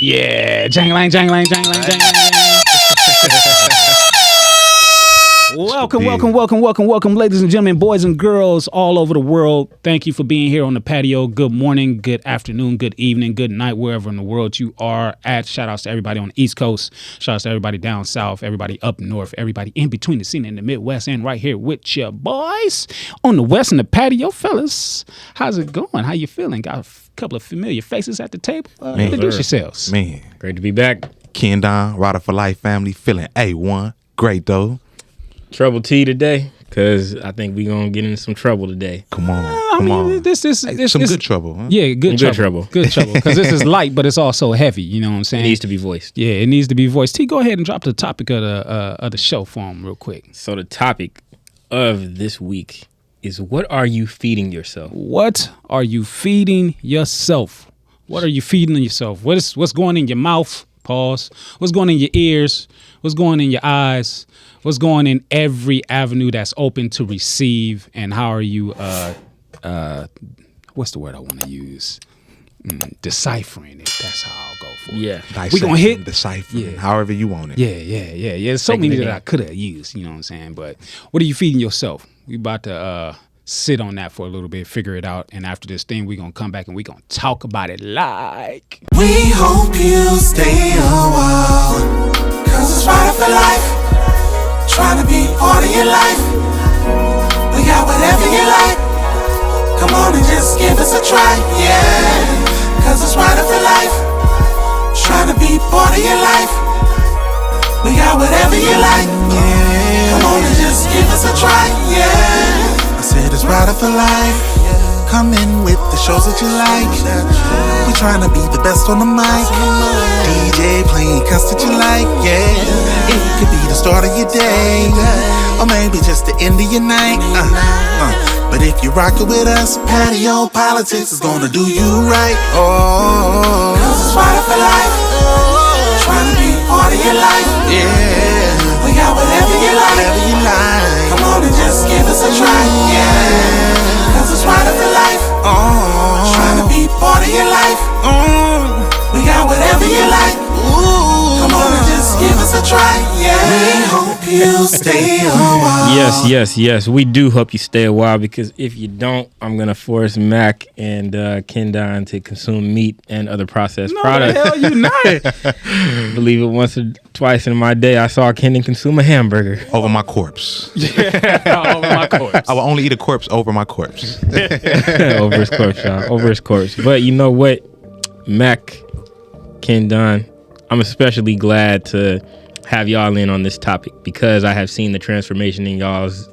Yeah, jangling, jangling, jangling, jangling. Welcome, ladies and gentlemen, boys and girls all over the world. Thank you for being here on the patio. Good morning, good afternoon, good evening, good night, wherever in the world you are at. Shout outs to everybody on the East Coast. Shout outs to everybody down south, everybody up north, everybody in between the scene in the Midwest, and right here with your boys on the West in the patio. Fellas, how's it going? How you feeling? Got a couple of familiar faces at the table. Introduce yourselves. Man, great to be back. Kendon, Rider for Life family, feeling A1. Great though. Trouble T today, because I think we're going to get into some trouble today. Come on. This some good trouble. Huh? Yeah, good trouble. Good trouble. Because this is light, but it's also heavy. You know what I'm saying? It needs to be voiced. Yeah, it needs to be voiced. T, go ahead and drop the topic of the show for him real quick. So the topic of this week is, what are you feeding yourself? What are you feeding yourself? What are you feeding yourself? What's going in your mouth? Pause. What's going in your ears? What's going in your eyes? What's going in every avenue that's open to receive? And how are you, what's the word I want to use? Deciphering it. That's how I'll go for it. Yeah. We're going to hit. Deciphering, however you want it. Yeah. There's so many that I could have used, you know what I'm saying? But what are you feeding yourself? We about to sit on that for a little bit, figure it out. And after this thing, we're going to come back and we're going to talk about it like. We hope you stay a while, 'cause it's right for life. Trying to be part of your life. We got whatever you like. Come on and just give us a try, yeah. 'Cause it's right for life. Trying to be part of your life. We got whatever you like, yeah. Come on and just give us a try, yeah. I said it's right for life. Come in with the shows that you like. We trying to be the best on the mic. DJ playing cuts that you like, yeah. It could be the start of your day, or maybe just the end of your night. But if you're rocking with us, Patio PolitiCz is gonna do you right. Oh, 'cause it's right for life. Trying to be part of your life, yeah. We got whatever you like. Come on and just give us a try, yeah. 'Cause it's right for life. Trying to be part of your life. We got whatever you like. Come on and just give us a try, yeah. We hope you stay a while. Yes. We do hope you stay a while, because if you don't, I'm going to force Mac and Kendon to consume meat and other processed products. No, the hell you not. Believe it, once or twice in my day, I saw Kendon consume a hamburger. Over my corpse. Over my corpse. I will only eat a corpse over my corpse. Over his corpse, y'all. Over his corpse. But you know what, Mac, Kendon, I'm especially glad to have y'all in on this topic, because I have seen the transformation in y'all's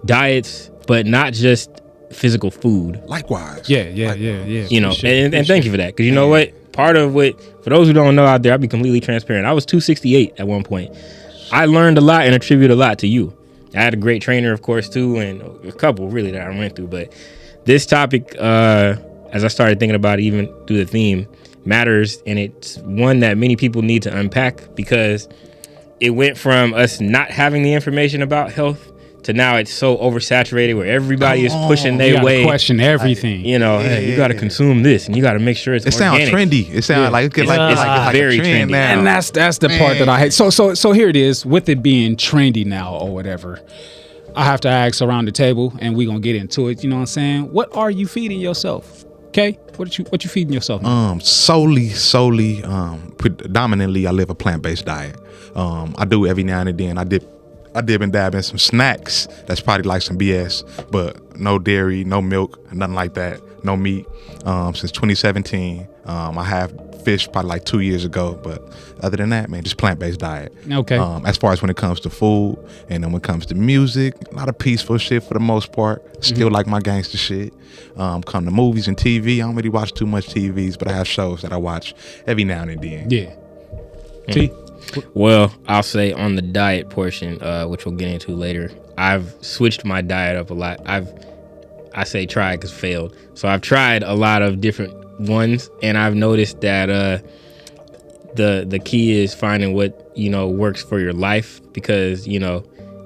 diets, but not just physical food. Likewise. Yeah. You know, and thank you for that, because you know what? Part of what, for those who don't know out there, I'll be completely transparent. I was 268 at one point. I learned a lot and attribute a lot to you. I had a great trainer, of course, too, and a couple really that I went through. But this topic, as I started thinking about it, even through the theme, matters, and it's one that many people need to unpack, because it went from us not having the information about health to now it's so oversaturated where everybody is pushing their way. Question everything. You know, hey, you got to consume this, and you got to make sure it's organic. Sounds trendy. It sounds like it's very a trend trendy now. And that's the part that I hate. So here it is, with it being trendy now or whatever. I have to ask around the table, and we're gonna get into it. You know what I'm saying? What are you feeding yourself? Okay, what you feeding yourself? Solely, predominantly, I live a plant-based diet. I do every now and then. I dip and dab in some snacks. That's probably like some BS, but no dairy, no milk, nothing like that. No meat. Since 2017, I have fish probably like 2 years ago, but other than that, man, just plant-based diet. Okay. As far as when it comes to food, and then when it comes to music, a lot of peaceful shit for the most part. Still like my gangster shit. Come to movies and TV. I don't really watch too much TVs, but I have shows that I watch every now and then. Yeah. T? Well, I'll say on the diet portion, which we'll get into later, I've switched my diet up a lot. I say tried because failed. So I've tried a lot of different ones, and I've noticed that the key is finding what, you know, works for your life, because, you know,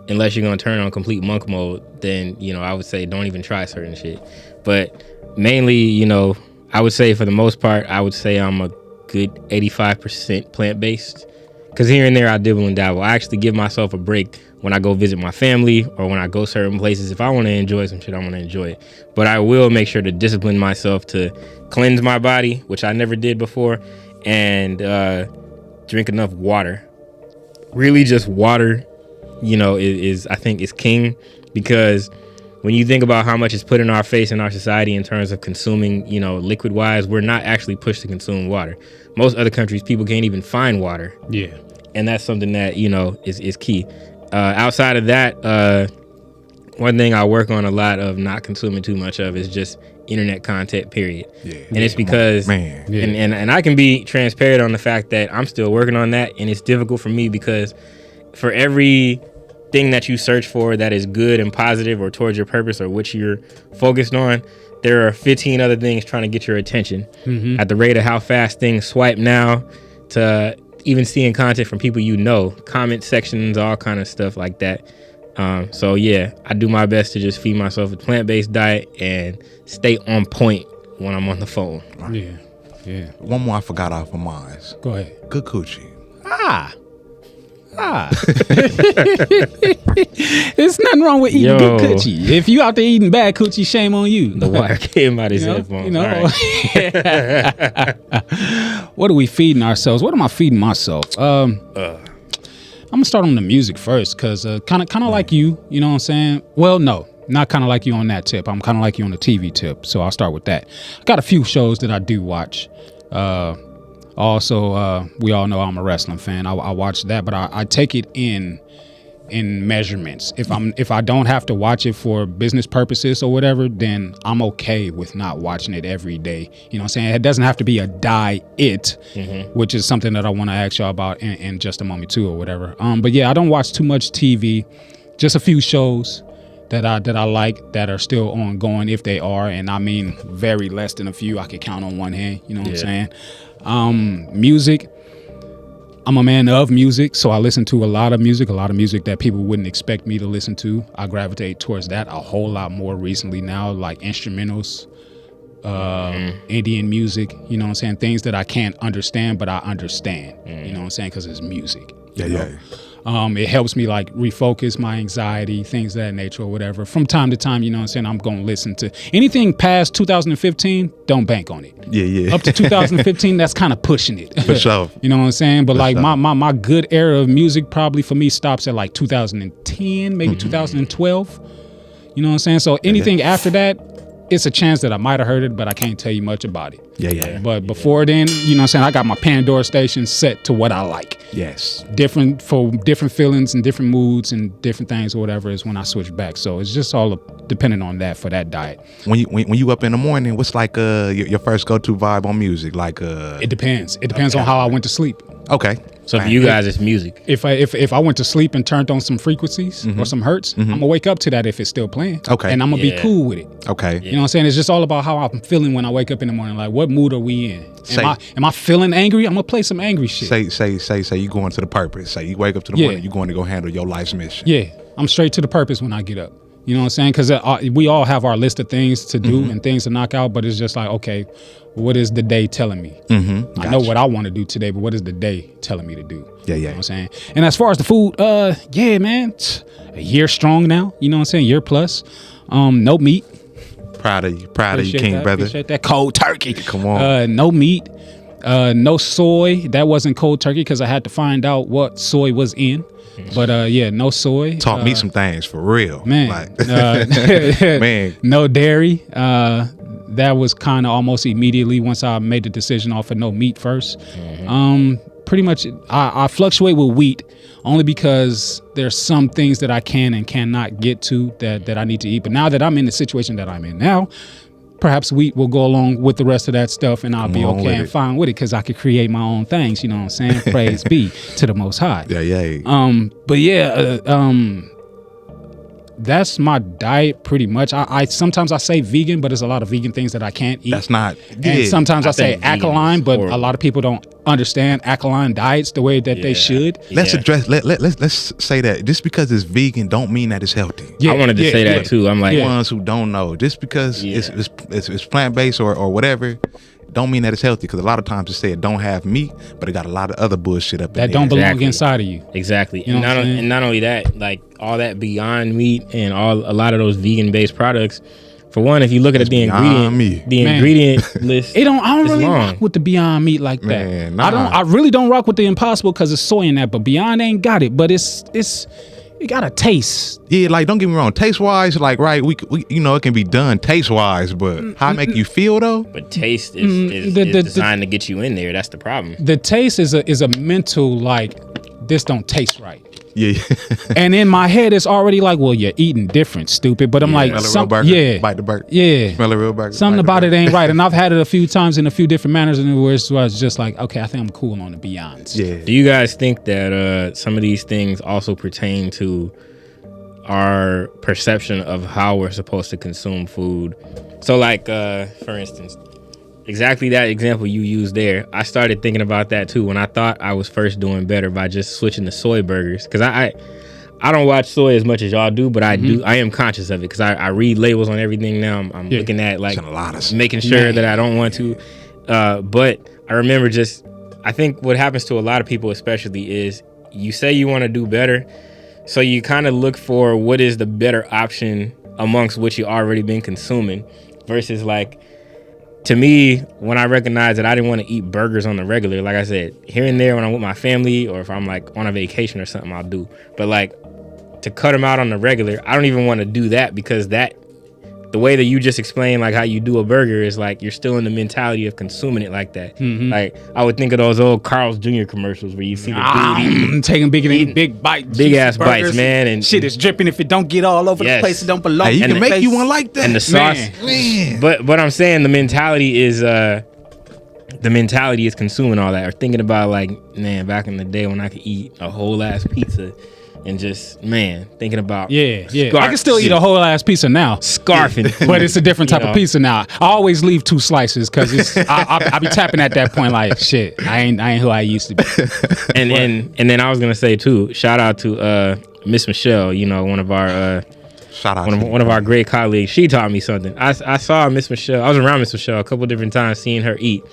unless you're going to turn on complete monk mode, then, you know, I would say don't even try certain shit. But mainly, you know, I would say for the most part, I would say I'm a good 85% plant-based. Because here and there I dibble and dabble. I actually give myself a break when I go visit my family or when I go certain places. If I want to enjoy some shit, I want to enjoy it. But I will make sure to discipline myself to cleanse my body, which I never did before, and drink enough water. Really just water, is I think is king, because when you think about how much is put in our face in our society in terms of consuming, liquid wise, we're not actually pushed to consume water. Most other countries, people can't even find water. Yeah. And that's something that, is key. Outside of that, one thing I work on a lot of not consuming too much of is just internet content, period. Yeah. And it's because, and I can be transparent on the fact that I'm still working on that, and it's difficult for me because for every thing that you search for that is good and positive or towards your purpose or which you're focused on, there are 15 other things trying to get your attention. At the rate of how fast things swipe now, to even seeing content from people comment sections, all kind of stuff like that. So yeah, I do my best to just feed myself a plant-based diet and stay on point when I'm on the phone. Yeah. One more I forgot off of mine. Go ahead. Good coochie. There's nothing wrong with eating good coochie. If you out there eating bad coochie, shame on you. The wire came out his headphones. Right. What are we feeding ourselves? What am I feeding myself? I'm gonna start on the music first, cause kind of like you. You know what I'm saying? Well, no, not kind of like you on that tip. I'm kind of like you on the TV tip. So I'll start with that. I got a few shows that I do watch. Also, we all know I'm a wrestling fan. I watch that, but I take it in measurements. If I don't have to watch it for business purposes or whatever, then I'm okay with not watching it every day. You know what I'm saying? It doesn't have to be a diet, which is something that I want to ask y'all about in just a moment too or whatever. But yeah, I don't watch too much TV. Just a few shows that I like that are still ongoing, if they are, and I mean very less than a few. I could count on one hand. You know what I'm saying? Music. I'm a man of music, so I listen to a lot of music that people wouldn't expect me to listen to. I gravitate towards that a whole lot more recently now, like instrumentals, Indian music, you know what I'm saying? Things that I can't understand, but I understand, you know what I'm saying? Because it's music. Yeah. It helps me like refocus my anxiety, things of that nature or whatever. From time to time, you know what I'm saying, I'm going to listen to anything past 2015, don't bank on it. Yeah. Up to 2015, that's kind of pushing it. For sure. You know what I'm saying? But like my good era of music probably for me stops at like 2010, maybe 2012. You know what I'm saying? So anything after that, it's a chance that I might have heard it, but I can't tell you much about it. Yeah. But before then, you know what I'm saying, I got my Pandora station set to what I like. Yes. Different feelings and different moods and different things or whatever is when I switch back. So it's just all dependent on that for that diet. When you up in the morning, what's like your first go-to vibe on music? Like it depends. It depends on how I went to sleep. Okay. So for you guys, it's music. If I went to sleep and turned on some frequencies or some hertz, I'm gonna wake up to that if it's still playing. Okay. And I'm gonna be cool with it. Okay. You know what I'm saying? It's just all about how I'm feeling when I wake up in the morning. Like, what mood are we in? Am I feeling angry? I'm gonna play some angry shit. Say you going to the purpose. Say you wake up to the morning, you going to go handle your life's mission. Yeah. I'm straight to the purpose when I get up. You know what I'm saying? Because we all have our list of things to do and things to knock out, but it's just like, okay, what is the day telling me? I know what I want to do today, but what is the day telling me to do? Yeah. You know what I'm saying? And as far as the food, yeah, man, a year strong now. You know what I'm saying? Year plus. No meat. Proud of you, King, brother. Appreciate that. Cold turkey. Come on. No meat. No soy. That wasn't cold turkey because I had to find out what soy was in. But no soy. Taught me some things for real, man. Like, man. No dairy. That was kind of almost immediately once I made the decision off of no meat first. Pretty much, I fluctuate with wheat only because there's some things that I can and cannot get to that I need to eat. But now that I'm in the situation that I'm in now, perhaps wheat will go along with the rest of that stuff and I'll be okay and fine with it because I could create my own things, you know what I'm saying? Praise be to the Most High. Yeah. But yeah, that's my diet pretty much. I sometimes I say vegan, but there's a lot of vegan things that I can't eat. That's not. And sometimes I say alkaline, but a lot of people don't understand alkaline diets the way that they should. Let's address. Let's say that just because it's vegan don't mean that it's healthy. I wanted to say that too. I'm like ones who don't know. Just because it's plant based or whatever don't mean that it's healthy, because a lot of times it said don't have meat, but it got a lot of other bullshit up in there. That don't belong Exactly. inside of you. Exactly. You know what I'm saying? And not only that, like all that Beyond Meat and a lot of those vegan based products. For one, if you look at the Beyond Meat. ingredient list, I don't is really long. rock with the Beyond Meat like that. Man, nah. I really don't rock with the Impossible because it's soy in that, but Beyond ain't got it. But it got a taste. Yeah, like don't get me wrong, taste wise, like right, we you know, it can be done taste wise, but how it make you feel though? But taste is designed to get you in there. That's the problem. The taste is a mental, like, this don't taste right. Yeah. And in my head, it's already like, well, you're eating different, stupid. But I'm like, Smell a real burger, yeah, bite the burger. Yeah, Smell a real burger. something bite the about burger. it ain't right. And I've had it a few times in a few different manners, and where I was just like, okay, I think I'm cool on the Beyonds. Yeah. Do you guys think that some of these things also pertain to our perception of how we're supposed to consume food? So like, for instance, exactly that example you used there, I started thinking about that too when I thought I was first doing better by just switching to soy burgers. Because I don't watch soy as much as y'all do, but I am conscious of it because I read labels on everything now. I'm looking at like It's a lot of making sure that I don't want to. But I remember I think what happens to a lot of people especially is you say you want to do better, so you kind of look for what is the better option amongst what you already been consuming versus like, to me, when I recognized that I didn't want to eat burgers on the regular, like I said, here and there when I'm with my family or if I'm like on a vacation or something, I'll do. But like to cut them out on the regular, I don't even want to do that because the way that you just explained like how you do a burger is like you're still in the mentality of consuming it like that. Like I would think of those old Carl's Jr. commercials where you see the dude taking big bites, big ass bites, man, and shit is dripping. If it don't get all over the place, it don't belong. Hey, you in can the make you face. one like that. and the sauce. Man. But I'm saying the mentality is consuming all that or thinking about like, man, back in the day when I could eat a whole ass pizza and just, man, thinking about Yeah. I can still eat a whole ass pizza now. scarfing, But it's a different type You of know. pizza now. I always leave 2 slices because I be tapping at that point like, shit, I ain't who I used to be. and then I was gonna say too, shout out to Miss Michelle, you know, one of our Shout out to one of our great colleagues. She taught me something. I saw Miss Michelle. I was around Miss Michelle a couple different times, seeing her eat.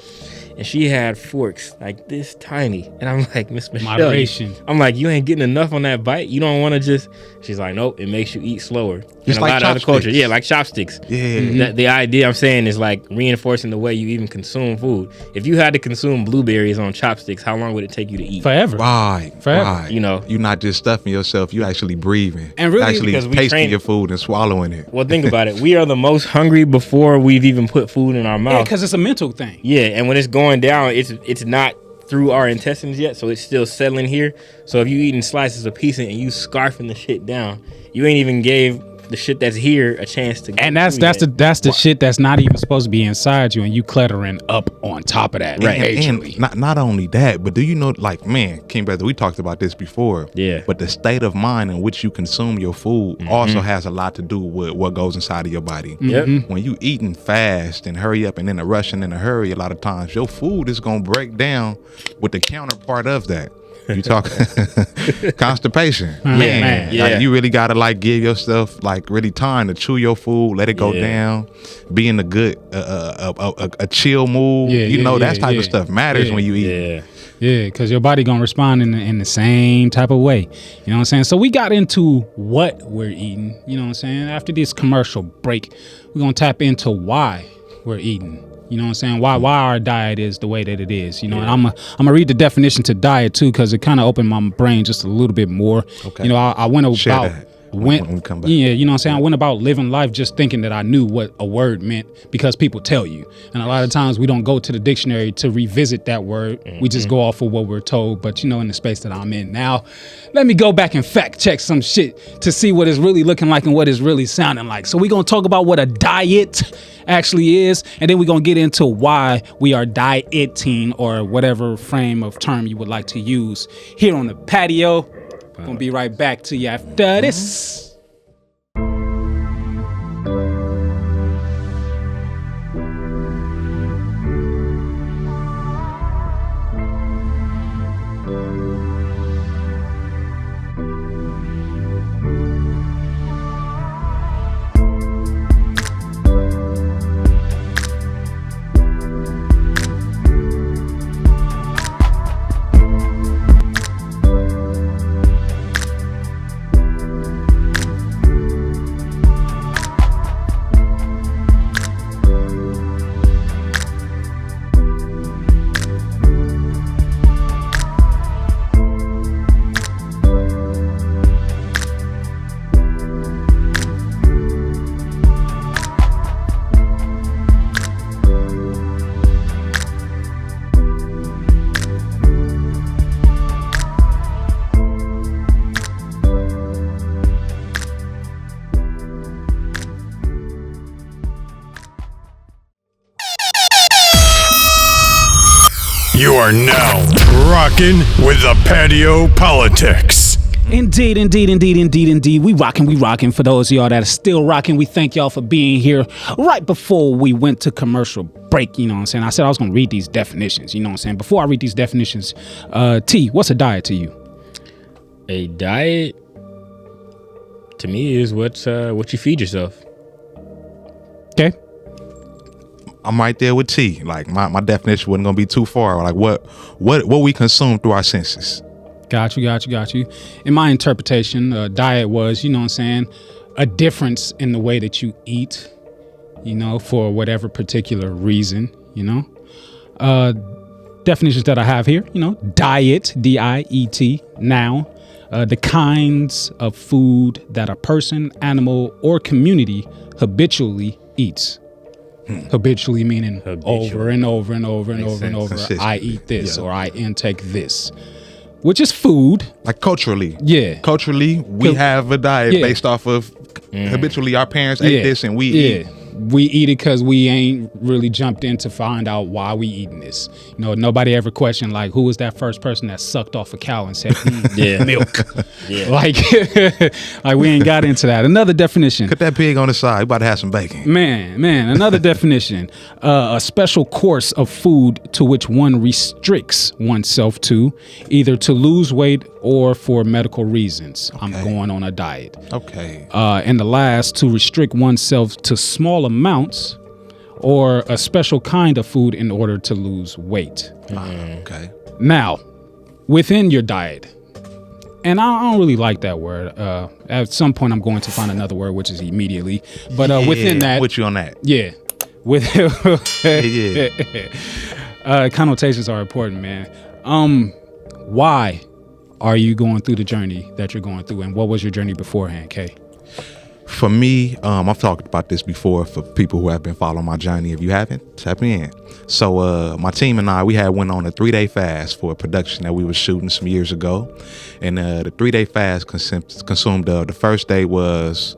And she had forks like this tiny. And I'm like, Miss Michelle. Moderation. I'm like, you ain't getting enough on that bite. You don't want to just. She's like, nope, it makes you eat slower. Just In a like lot of other cultures. chopsticks. Yeah, like chopsticks. Yeah. The idea I'm saying is like reinforcing the way you even consume food. If you had to consume blueberries on chopsticks, how long would it take you to eat? Forever. Right. Forever. Right. You know. You're not just stuffing yourself, you actually breathing. And really, actually because we tasting train- your food and swallowing it. Well, think about it. We are the most hungry before we've even put food in our Yeah, mouth. because it's a mental thing. Yeah, and when it's going down, it's not through our intestines yet, so it's still settling here. So if you eating slices of pizza and you scarfing the shit down, you ain't even gave the shit that's here a chance to. And that's the shit that's not even supposed to be inside you, and you cluttering up on top of that. Right. majorly. And not only that, but do you know, like, man, King Brother, we talked about this before. Yeah. But the state of mind in which you consume your food also has a lot to do with what goes inside of your body. Yep. When you eating fast and hurry up and in a rush and in a hurry, a lot of times your food is gonna break down with the counterpart of that. You talk constipation. Man. Yeah. Like, you really gotta like give yourself like really time to chew your food, let it go Yeah. down, be in a good a chill mood. Yeah, you know, yeah, that type yeah. of stuff matters Yeah. when you eat. Yeah. Yeah, because your body gonna respond in the same type of way. You know what I'm saying? So we got into what we're eating. You know what I'm saying? After this commercial break, we're gonna tap into why we're eating. You know what I'm saying? Why our diet is the way that it is. You know, and I'm gonna read the definition to diet too, because it kind of opened my brain just a little bit more. Okay. You know, I went Share about that when we come back. Yeah, you know what I'm saying? I went about living life just thinking that I knew what a word meant because people tell you. And a lot of times we don't go to the dictionary to revisit that word. We just go off of what we're told. But, you know, in the space that I'm in now, let me go back and fact check some shit to see what it's really looking like and what it's really sounding like. So we're going to talk about what a diet actually is, and then we're going to get into why we are dieting, or whatever frame of term you would like to use, here on the patio. Gonna be right back to you after this. You are now rocking with the Patio PolitiCz. Indeed. We rocking. For those of y'all that are still rocking, we thank y'all for being here. Right before we went to commercial break, you know what I'm saying? I said I was going to read these definitions, you know what I'm saying? Before I read these definitions, T, what's a diet to you? A diet, to me, is what you feed yourself. Okay. I'm right there with T. Like my definition wasn't gonna be too far. Like what we consume through our senses. Got you. In my interpretation, diet was, you know what I'm saying, a difference in the way that you eat, you know, for whatever particular reason, you know. Definitions that I have here, you know, diet, D-I-E-T, noun, the kinds of food that a person, animal, or community habitually eats. Habitually meaning over and over. I eat this or I intake this, which is food. Like culturally. Yeah. Culturally, we have a diet based off of habitually our parents ate this and we eat. We eat it because we ain't really jumped in to find out why we eating this. You know, nobody ever questioned, like, who was that first person that sucked off a cow and said, milk? Yeah. Like we ain't got into that. Another definition. Put that pig on the side. We about to have some bacon. Man. Another definition. A special course of food to which one restricts oneself to, either to lose weight or for medical reasons. Okay. I'm going on a diet. Okay. And the last, to restrict oneself to small amounts or a special kind of food in order to lose weight. Okay. Now, within your diet, and I don't really like that word. At some point, I'm going to find another word, which is immediately. But within that, with you on that. Yeah. Connotations are important, man. Why are you going through the journey that you're going through, and what was your journey beforehand, Kay? For me, I've talked about this before for people who have been following my journey. If you haven't, tap in. So my team and I, we had went on a 3-day fast for a production that we were shooting some years ago. And the 3-day fast consumed the first day was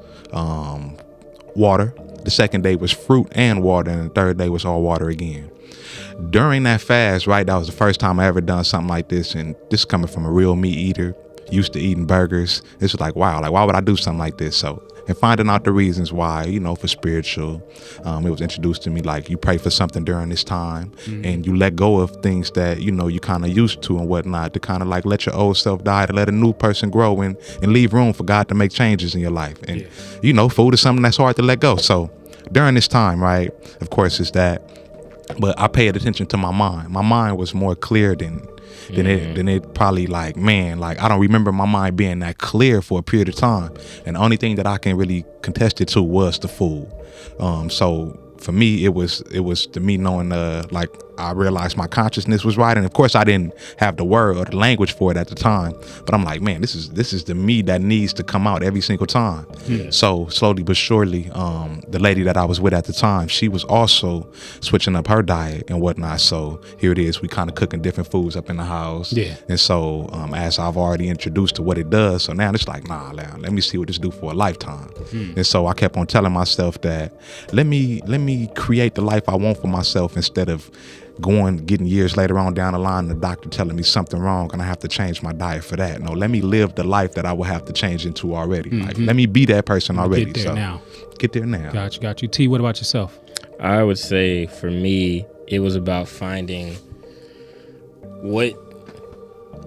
water. The second day was fruit and water. And the third day was all water again. During that fast, right, that was the first time I ever done something like this. And this coming from a real meat eater, used to eating burgers. It's like, wow, like why would I do something like this? So, and finding out the reasons why, you know, for spiritual, it was introduced to me like you pray for something during this time and you let go of things that, you know, you kind of used to and whatnot to kind of like let your old self die, to let a new person grow and leave room for God to make changes in your life. And, you know, food is something that's hard to let go. So during this time, right, of course, it's that. But I paid attention to my mind. My mind was more clear than it probably like, man, like I don't remember my mind being that clear for a period of time. And the only thing that I can really contest it to was the food. So for me, it was to me knowing like I realized my consciousness was right, and of course I didn't have the word or the language for it at the time. But I'm like, man, this is the me that needs to come out every single time. Yeah. So slowly but surely, the lady that I was with at the time, she was also switching up her diet and whatnot. So here it is, we kind of cooking different foods up in the house. Yeah. And so as I've already introduced to what it does, so now it's like, nah, let me see what this do for a lifetime. And so I kept on telling myself that let me create the life I want for myself instead of getting years later on down the line, the doctor telling me something wrong and I have to change my diet for that. No, let me live the life that I will have to change into already. Like, let me be that person already. Get there now. Got you. T, what about yourself? I would say for me, it was about finding what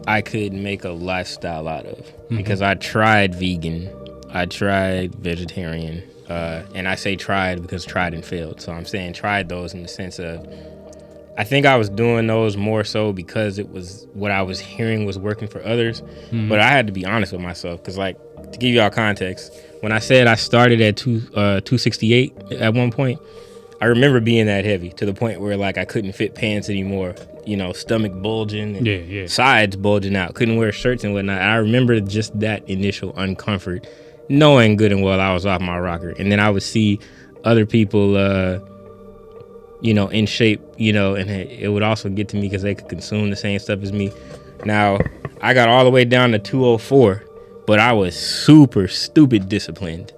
I could make a lifestyle out of. Because I tried vegan, I tried vegetarian, and I say tried because tried and failed. So I'm saying tried those in the sense of I think I was doing those more so because it was what I was hearing was working for others. But I had to be honest with myself because, like, to give y'all context, when I said I started at 268 at one point, I remember being that heavy to the point where, like, I couldn't fit pants anymore, you know, stomach bulging and sides bulging out, couldn't wear shirts and whatnot. I remember just that initial uncomfort, knowing good and well I was off my rocker. And then I would see other people, you know, in shape, you know, and it would also get to me because they could consume the same stuff as me. Now, I got all the way down to 204, but I was super stupid disciplined.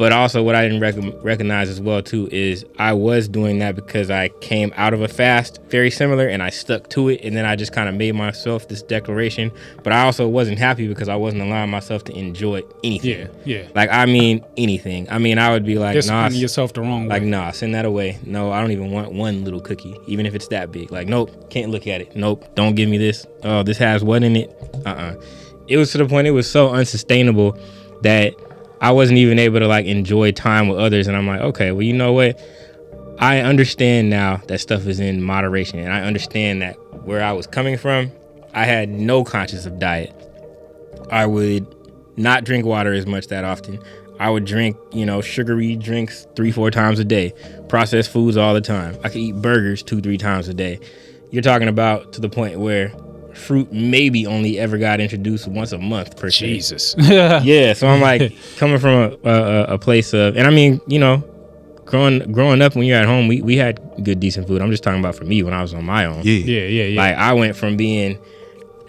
But also what I didn't recognize as well too is I was doing that because I came out of a fast very similar and I stuck to it, and then I just kind of made myself this declaration. But I also wasn't happy because I wasn't allowing myself to enjoy anything. Yeah. Like, I mean, anything. I mean, I would be like, disciplining yourself the wrong way. Like, nah, send that away. No, I don't even want one little cookie, even if it's that big. Like, nope, can't look at it. Nope, don't give me this. Oh, this has what in it? It was to the point it was so unsustainable that I wasn't even able to like enjoy time with others. And I'm like, okay, well, you know what? I understand now that stuff is in moderation, and I understand that where I was coming from, I had no conscience of diet. I would not drink water as much that often. I would drink, sugary drinks 3-4 times a day, processed foods all the time. I could eat burgers 2-3 times a day. You're talking about to the point where fruit maybe only ever got introduced once a month per se. Jesus. Yeah, so I'm like coming from a place of, and I mean, growing up when you're at home, we had good, decent food. I'm just talking about for me when I was on my own. Yeah. Like, I went from being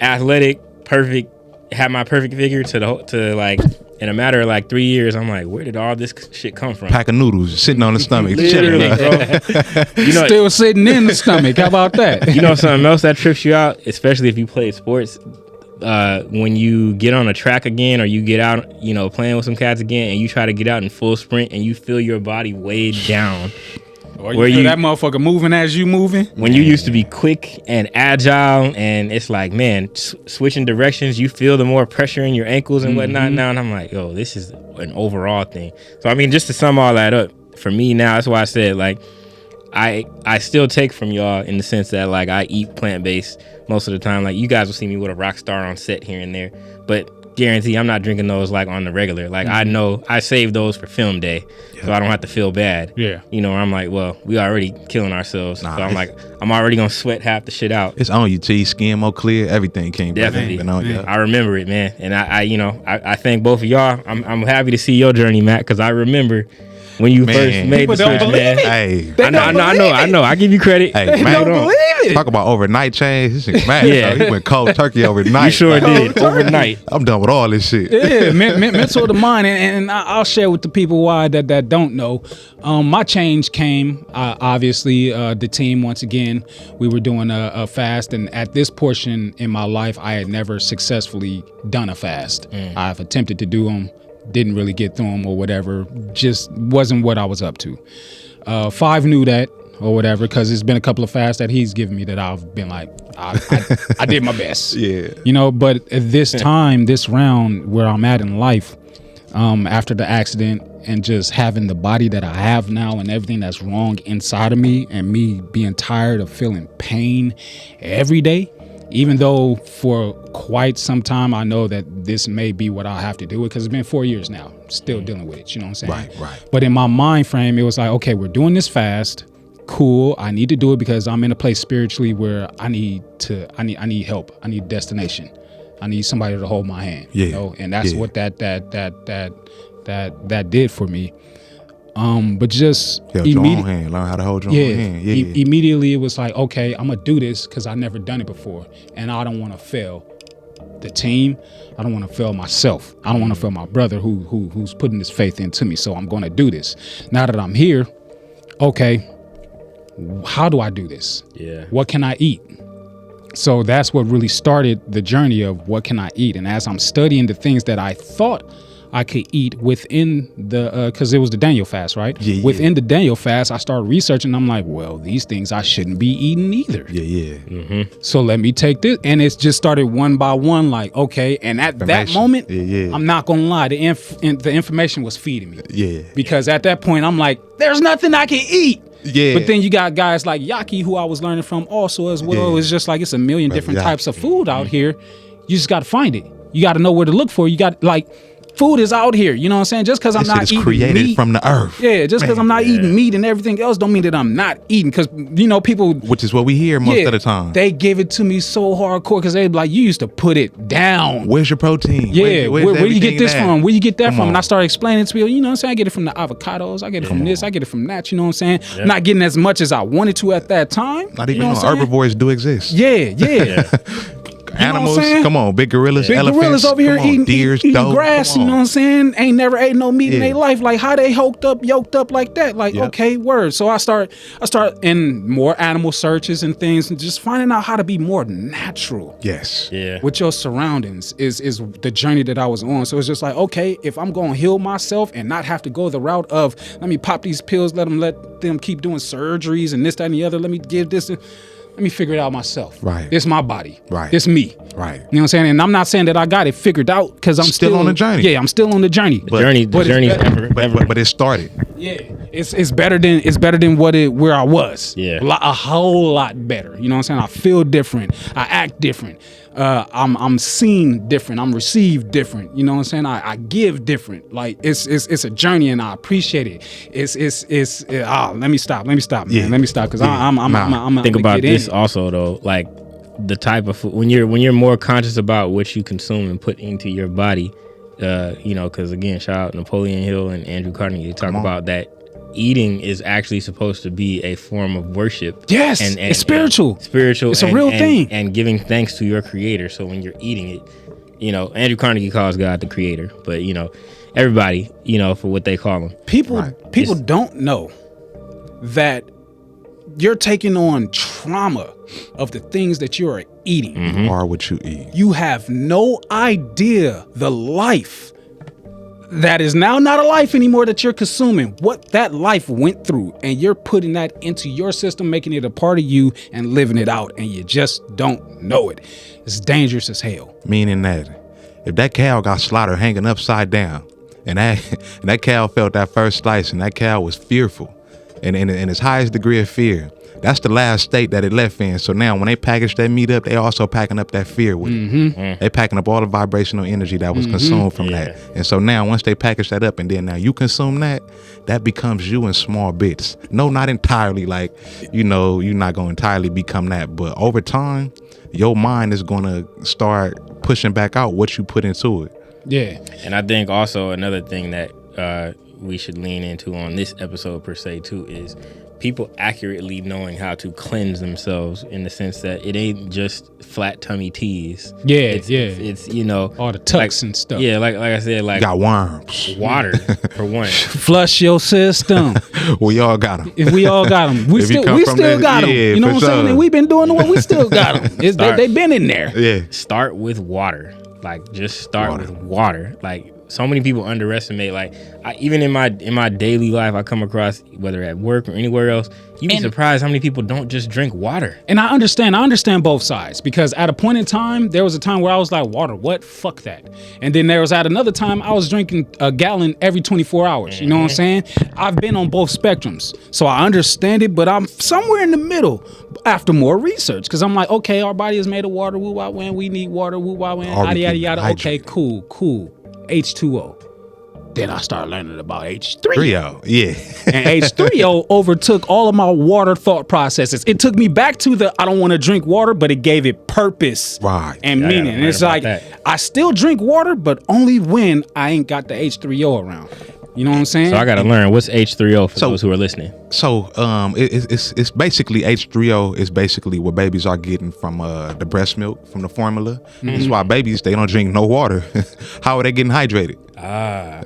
athletic, perfect, had my perfect figure to like, in a matter of like 3 years, I'm like, where did all this shit come from? Pack of noodles sitting on the stomach. Literally, bro. Still sitting in the stomach. How about that? Something else that trips you out, especially if you play sports, when you get on a track again, or you get out, playing with some cats again, and you try to get out in full sprint and you feel your body weighed down. Or you feel that motherfucker moving as you moving. When you used to be quick and agile, and it's like, man, switching directions, you feel the more pressure in your ankles and whatnot now. And I'm like, yo, this is an overall thing. So, I mean, just to sum all that up, for me now, that's why I said, like, I still take from y'all in the sense that, like, I eat plant-based most of the time. Like, you guys will see me with a Rockstar on set here and there, but guarantee I'm not drinking those like on the regular. Like, I know I save those for film day, so I don't have to feel bad. Yeah. I'm like, well, we already killing ourselves. So I'm like, I'm already gonna sweat half the shit out. It's on you, T. Skin more clear. Everything came back. Definitely. I remember it, man. And I thank both of y'all. I'm happy to see your journey, Matt, because I remember when you first made the switch, man. Hey, I know. I give you credit. Hey, they don't believe it. Talk about overnight change. This is mad. Yeah. He went cold turkey overnight. You sure did. Overnight. I'm done with all this shit. Yeah, mental to mine, and I'll share with the people why that don't know. My change came, obviously, the team, once again, we were doing a fast, and at this portion in my life, I had never successfully done a fast. I've attempted to do them, didn't really get through them or whatever, just wasn't what I was up to. Five knew that or whatever, because there's been a couple of fasts that he's given me that I've been like, I did my best. Yeah. But at this time, this round where I'm at in life, after the accident and just having the body that I have now and everything that's wrong inside of me, and me being tired of feeling pain every day, even though for quite some time I know that this may be what I'll have to do with, because it's been 4 years now, still dealing with it, you know what I'm saying? Right. But in my mind frame, it was like, okay, we're doing this fast. Cool. I need to do it because I'm in a place spiritually where I need help. I need destination. I need somebody to hold my hand. Yeah. And that's what that did for me. But just your own hand. Learn how to hold your own hand. Immediately it was like, okay, I'm gonna do this because I never done it before, and I don't want to fail the team. I don't want to fail myself. I don't want to fail my brother who's putting this faith into me. So I'm gonna do this. Now that I'm here, okay, how do I do this? Yeah. What can I eat? So that's what really started the journey of what can I eat. And as I'm studying the things that I thought I could eat within the, because it was the Daniel fast, right? Yeah. Within the Daniel fast, I started researching. I'm like, well, these things I shouldn't be eating either. Yeah. Mm-hmm. So let me take this. And it's just started one by one, like, okay. And at that moment, I'm not going to lie, the information was feeding me. Yeah. Because at that point, I'm like, there's nothing I can eat. Yeah. But then you got guys like Yaki, who I was learning from also as well. Yeah. It's just like, it's a million different Yaki. types of food out here. You just got to find it. You got to know where to look for. You got, like, food is out here. You know what I'm saying? Just because I'm not eating created meat from the earth. Yeah, just because I'm not eating meat and everything else don't mean that I'm not eating. Because, people... Which is what we hear most of the time. They give it to me so hardcore because they be like, you used to put it down. Where's your protein? Yeah, where you get this from? Where you get that Come from? on. And I started explaining to people, you know what I'm saying? I get it from the avocados. I get it from this. I get it from that. You know what I'm saying? Yeah. Not getting as much as I wanted to at that time. Not even you know herbivores do exist. Yeah. animals. what I'm saying? Come on, big gorillas, Big elephants. gorillas over here come on, eating deers, eating doe, grass, come you know what on. I'm saying? Ain't never ate no meat in Yeah. their life. Like how they yoked up like that. Like, Yep. okay, word. So I start in more animal searches and things and just finding out how to be more natural. Yes. Yeah. With your surroundings is the journey that I was on. So it's just like, okay, if I'm going to heal myself and not have to go the route of let me pop these pills, let them keep doing surgeries and this, that, and the other. Let me give this. Let me figure it out myself. Right. It's my body. Right. It's me. Right. You know what I'm saying? And I'm not saying that I got it figured out because I'm Still on the journey. Yeah, I'm still on the journey. The journey's ever. But it started. Yeah, it's better than where I was. Yeah. A whole lot better. You know what I'm saying? I feel different. I act different. I'm seen different. I'm received different. You know what I'm saying? I give different. Like it's a journey, and I appreciate it. Let me stop, man. Yeah. Let me stop because Yeah. I'm Think about get this in. also though, like the type of food when you're more conscious about what you consume and put into your body. Because again, shout out Napoleon Hill and Andrew Carnegie. They talk about that. Eating is actually supposed to be a form of worship. Yes, it's spiritual. It's a real thing. And giving thanks to your creator. So when you're eating it, Andrew Carnegie calls God the creator, but everybody, for what they call him. People don't know that you're taking on trauma of the things that you are eating. You are what you eat. You have no idea the life that is now not a life anymore that you're consuming, what that life went through, and you're putting that into your system, making it a part of you and living it out, and you just don't know it. It's dangerous as hell. Meaning that if that cow got slaughtered hanging upside down, and that cow felt that first slice, and that cow was fearful, and in its highest degree of fear, that's the last state that it left in. So now when they package that meat up, they also packing up that fear with it. They packing up all the vibrational energy that was consumed from that. And so now once they package that up and then now you consume that becomes you in small bits. No, not entirely, like, you're not going to entirely become that. But over time, your mind is going to start pushing back out what you put into it. Yeah. And I think also another thing that we should lean into on this episode per se too is people accurately knowing how to cleanse themselves in the sense that it ain't just flat tummy teas. Yeah, it's all the tucks and stuff. Yeah, like I said, like Got worms. water for one. Flush your system. We all got them. If we all got them, we If you still come from got them. yeah, You know for what I'm saying? sure. And we've been doing the work. We still got them. They've been in there. Yeah. Start with water. Like just start Water. with water. Like so many people underestimate. Like even in my daily life, I come across whether at work or anywhere else. You'd be surprised how many people don't just drink water. And I understand both sides because at a point in time, there was a time where I was like, water, what? Fuck that. And then there was at another time, I was drinking a gallon every 24 hours. You know what I'm saying? I've been on both spectrums. So I understand it, but I'm somewhere in the middle after more research because I'm like, okay, our body is made of water. Woo, wah, when we need water. Woo, wah, when, yada, yada, yada. Okay, cool. H2O. Then I started learning about H3O. Yeah. And H3O overtook all of my water thought processes. It took me back to I don't want to drink water, but it gave it purpose Right. and Yeah, I gotta meaning. And learn it's about like, that. I still drink water, but only when I ain't got the H3O around. You know what I'm saying? So I got to learn what's H3O for those who are listening. So it's basically H3O is basically what babies are getting from the breast milk, from the formula. This is why babies, they don't drink no water. How are they getting hydrated?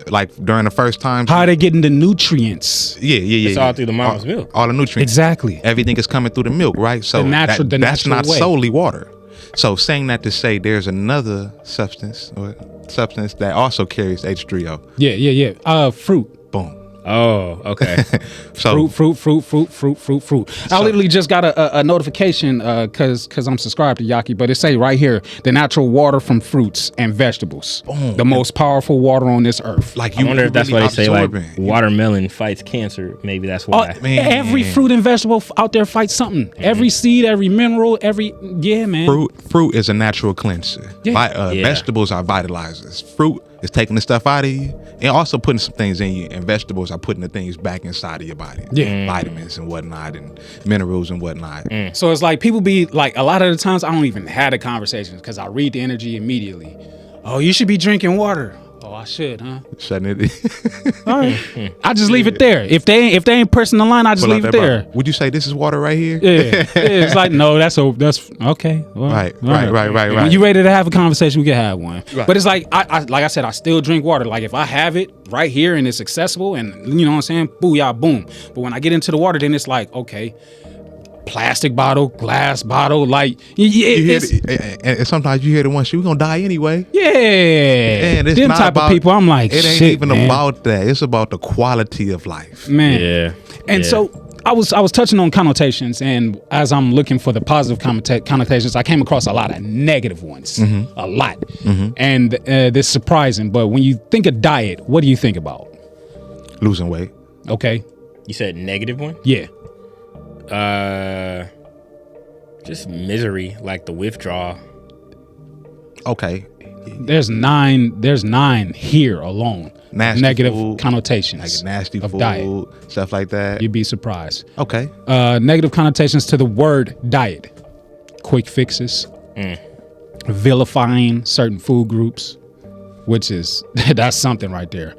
Like during the first time. How are they getting the nutrients? Yeah. It's all through the mama's milk. All the nutrients. Exactly. Everything is coming through the milk, right? So The natural that's not way. solely water. So saying that to say there's another substance that also carries H3O. Yeah. Fruit. Boom. Oh, okay. So Fruit. I literally just got a notification because I'm subscribed to Yaki, but it say right here the natural water from fruits and vegetables, the most powerful water on this earth. like I wonder if that's why they say like absorbing. watermelon fights cancer. Maybe that's why. Man. Every fruit and vegetable out there fights something. Every seed, every mineral, man. Fruit is a natural cleanser. Yeah. Vegetables are vitalizers. Fruit is taking the stuff out of you and also putting some things in you. And vegetables are putting the things back inside of your body. Yeah. Vitamins and whatnot and minerals and whatnot. So it's like people be like, a lot of the times I don't even have the conversations because I read the energy immediately. Oh, you should be drinking water. Oh, I should, huh? Shutting it. All right. I just leave it there. If they ain't pressing the line, I just leave it there. Would you say this is water right here? Yeah. It's like, no, that's okay. Well, Right. When you ready to have a conversation, we can have one. Right. But it's like like I said, I still drink water. Like if I have it right here and it's accessible and you know what I'm saying, booyah, boom. But when I get into the water, then it's like, okay, plastic bottle, glass bottle, like and sometimes you hear the one shit, we're gonna die anyway. Yeah. And it's them not type about, of people, I'm like, it ain't shit, even man. about that. It's about the quality of life. Man. Yeah. And so I was touching on connotations, and as I'm looking for the positive connotations, I came across a lot of negative ones, a lot. And this is surprising, but when you think of diet, what do you think about? Losing weight. Okay. You said negative one? Yeah. Just misery, like the withdrawal. Okay. There's nine here alone. Nasty negative food, connotations like nasty of food, diet. stuff like that. You'd be surprised. Okay. Negative connotations to the word diet. Quick fixes. Vilifying certain food groups, which is, that's something right there.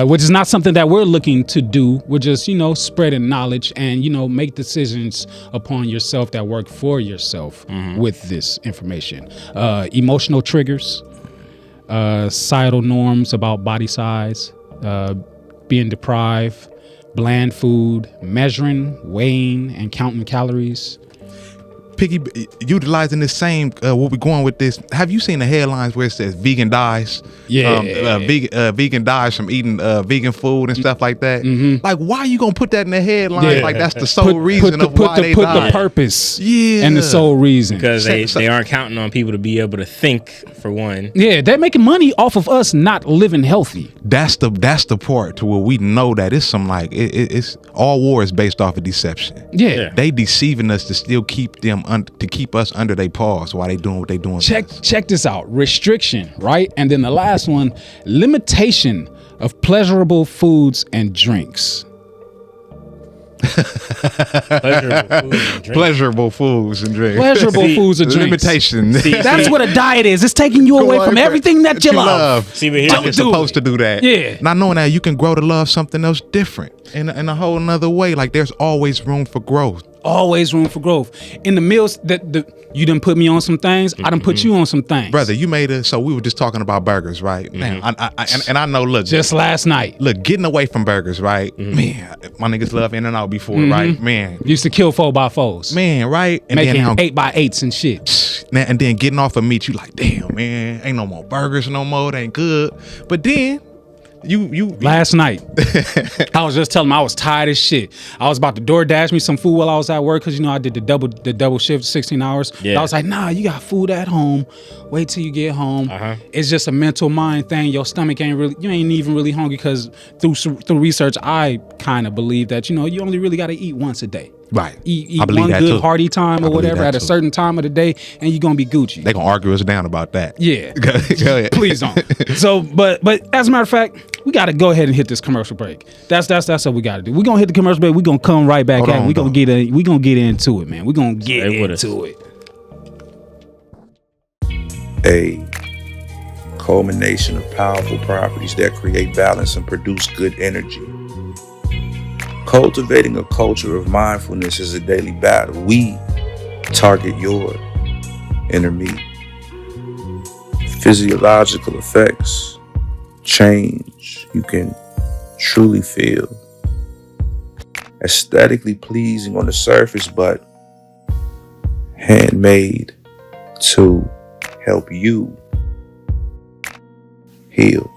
Which is not something that we're looking to do. We're just, spreading knowledge and, make decisions upon yourself that work for yourself with this information. Emotional triggers, societal norms about body size, being deprived, bland food, measuring, weighing, and counting calories. Utilizing the same what we're going with this. Have you seen the headlines where it says vegan dies? Yeah. Vegan dies from eating vegan food and stuff like that. Like, why are you gonna put that in the headline? Yeah. Like that's the sole reason of why they put die. the purpose Yeah. and the sole reason. Because they aren't counting on people to be able to think, for one. Yeah, they're making money off of us not living healthy. That's the part to where we know that it's some like it's all war is based off of deception. Yeah. They deceiving us to still keep them to keep us under their paws while they doing what they doing. Check this out. Restriction, right? And then the last one, limitation of pleasurable foods and drinks. Pleasurable foods and drinks. Pleasurable foods and drinks. Limitation. That's what a diet is. It's taking you away from everything that you love. See, but here's Like you're supposed to do that. Yeah. Not knowing that you can grow to love something else different in a whole nother way. Like there's always room for growth. Always room for growth. In the meals you done put me on some things, I done put you on some things. Brother, you made it. So we were just talking about burgers, right? Man, I know, look. Just last night. Look, getting away from burgers, right? Man, my niggas love In-N-Out before, right? Man. Used to kill 4x4s. Man, right? And Making then 8x8s and shit. and then getting off of meat, you like, damn, man, ain't no more burgers no more. It ain't good. But then you Last night, I was just telling him I was tired as shit. I was about to DoorDash me some food while I was at work because I did the double shift, 16 hours. Yeah. But I was like, nah, you got food at home. Wait till you get home. It's just a mental mind thing. Your stomach you ain't even really hungry because through research, I kind of believe that you only really got to eat once a day. Right. Eat I believe one that good too. hearty time I or believe whatever that at a too. certain time of the day, and you're gonna be Gucci. They gonna argue us down about that. Yeah. Go ahead. Please don't. So, but as a matter of fact, we got to go ahead and hit this commercial break. That's what we got to do. We're gonna hit the commercial break. We're gonna come right back at it. We're gonna get into it, man. We're gonna get into it. A culmination of powerful properties that create balance and produce good energy. Cultivating a culture of mindfulness is a daily battle. We target your inner me. Physiological effects, change you can truly feel. Aesthetically pleasing on the surface, but handmade to help you heal.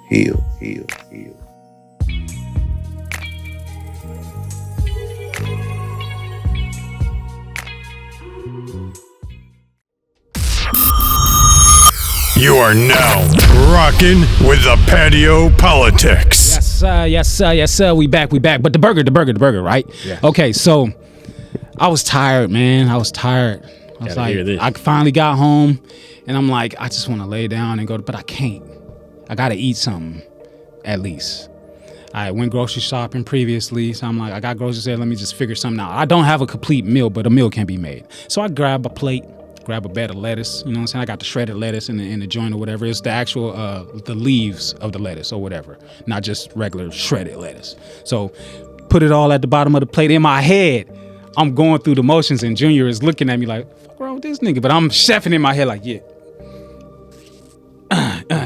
You are now rocking with the Patio PolitiCz. Yes, sir. We back. But the burger, right? Yeah. Okay, so I was tired, man. I was tired. I was Gotta hear this. I finally got home, and I'm like, I just want to lay down and go, but I can't. I gotta eat something, at least. I went grocery shopping previously, so I'm like, I got groceries there. Let me just figure something out. I don't have a complete meal, but a meal can be made. So I grab a plate. grab a bed of lettuce. You know what I'm saying? I got the shredded lettuce in the joint or whatever. It's the actual the leaves of the lettuce or whatever, not just regular shredded lettuce. So put it all at the bottom of the plate. In my head, I'm going through the motions, and Junior is looking at me like, "Fuck wrong with this nigga?" But I'm chefing in my head like, "Yeah,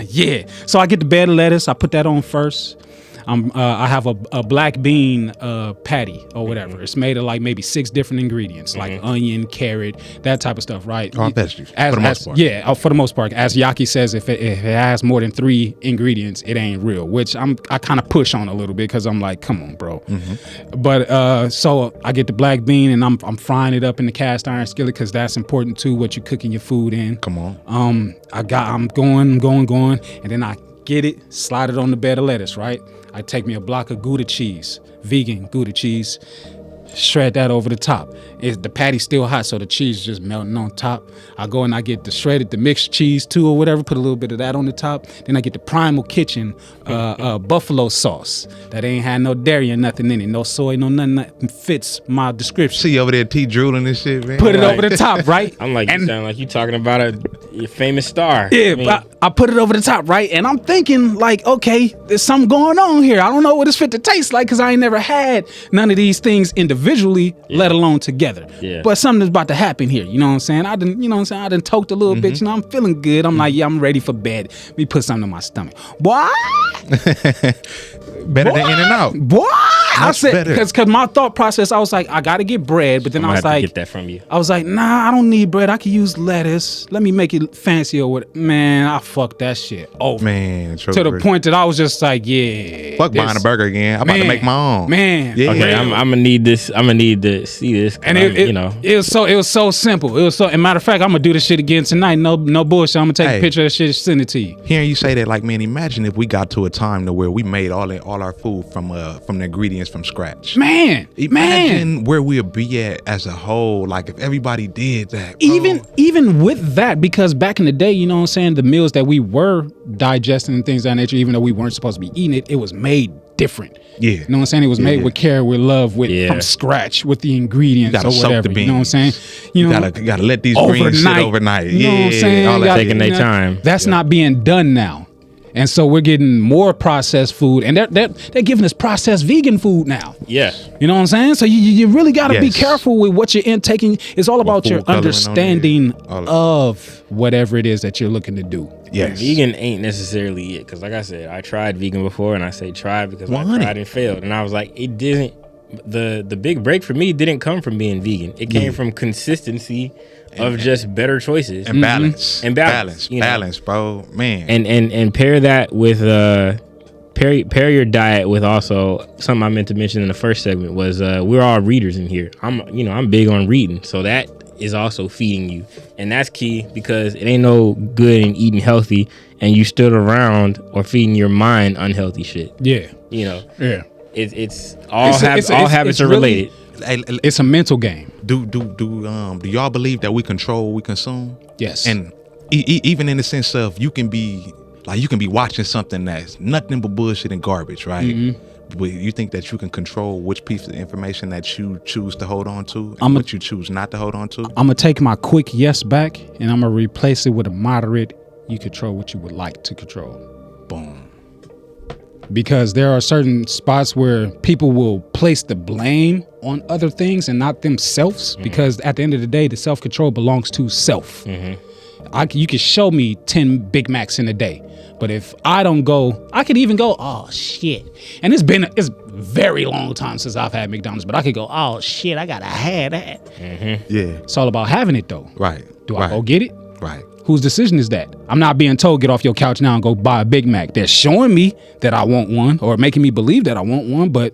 yeah." So I get the bed of lettuce. I put that on first. I have a black bean patty or whatever. It's made of like maybe 6 different ingredients, like onion, carrot, that type of stuff, right? All veggies, for the most part. Yeah, for the most part. As Yaki says, if it has more than 3 ingredients, it ain't real, which I kind of push on a little bit because I'm like, come on, bro. But so I get the black bean and I'm frying it up in the cast iron skillet because that's important too, what you cooking your food in. Come on. I'm going, and then I get it, slide it on the bed of lettuce, right? I take me a block of Gouda cheese, vegan Gouda cheese, shred that over the top. The patty's still hot, so the cheese is just melting on top. I go and I get the mixed cheese too or whatever, put a little bit of that on the top. Then I get the Primal Kitchen buffalo sauce that ain't had no dairy or nothing in it, no soy, no nothing that fits my description. See over there, T drooling and shit, man. Put it over the top, right? I'm like, you sound like you talking about your famous star. Yeah, I put it over the top, right? And I'm thinking like, okay, there's something going on here. I don't know what it's fit to taste like because I ain't never had none of these things individually, let alone together. Yeah. But something's about to happen here. You know what I'm saying? I done toked a little bit. You know, I'm feeling good. I'm like, yeah, I'm ready for bed. Let me put something in my stomach. Boy. Better than In-N-Out. Boy. I said, better. because my thought process, I was like, I got to get bread. But then I was like, get that from you. I was like, nah, I don't need bread. I can use lettuce. Let me make it fancy or what. Man, I fucked that shit over. Man, to the point that I was just like, yeah. Fuck buying a burger again. I'm about to make my own. Man. Yeah. Okay, I'm gonna need this. I'm gonna need to see this. And it was so simple. It was so. And matter of fact, I'm gonna do this shit again tonight. No bullshit. I'm gonna take a picture of that shit and send it to you. Hearing you say that, like, man, imagine if we got to a time to where we made all our food from the ingredients from scratch. Imagine where we'll be at as a whole. Like if everybody did that. Bro. Even with that, because back in the day, you know what I'm saying, the meals that we were digesting and things of that nature, even though we weren't supposed to be eating it, it was made different. Yeah. You know what I'm saying? It was made with care, with love, from scratch, with the ingredients or whatever. You know what I'm saying? You gotta let these greens sit overnight. You know what I'm saying? All that taking their time. That's not being done now. And so we're getting more processed food, and they're giving us processed vegan food now. Yeah. You know what I'm saying? So you really got to be careful with what you're intaking. It's all about your understanding of whatever it is that you're looking to do. Yes. Vegan ain't necessarily it, because like I said, I tried vegan before, and I say tried because I tried and failed, and I was like, it didn't. The big break for me didn't come from being vegan. It came from consistency of just better choices and balance. Balance, bro, man. And pair that with pair your diet with also something I meant to mention in the first segment was we're all readers in here. I'm big on reading, so that is also feeding you, and that's key because it ain't no good in eating healthy and you stood around or feeding your mind unhealthy shit. Yeah, Yeah. It's all habits are related. It's a mental game. Do y'all believe that we control what we consume? Yes. And even in the sense of you can be watching something that's nothing but bullshit and garbage, right? But you think that you can control which piece of information that you choose to hold on to and what you choose not to hold on to? I'm gonna take my quick yes back and I'm gonna replace it with a moderate. You control what you would like to control. Boom. Because there are certain spots where people will place the blame on other things and not themselves. Because at the end of the day, the self-control belongs to self. You can show me 10 Big Macs in a day, but if I don't go, I could even go, oh shit. And it's very long time since I've had McDonald's, but I could go, oh shit, I gotta have that. Yeah. It's all about having it though. Right. Do I go get it? Right. Whose decision is that? I'm not being told get off your couch now and go buy a Big Mac. They're showing me that I want one or making me believe that I want one, but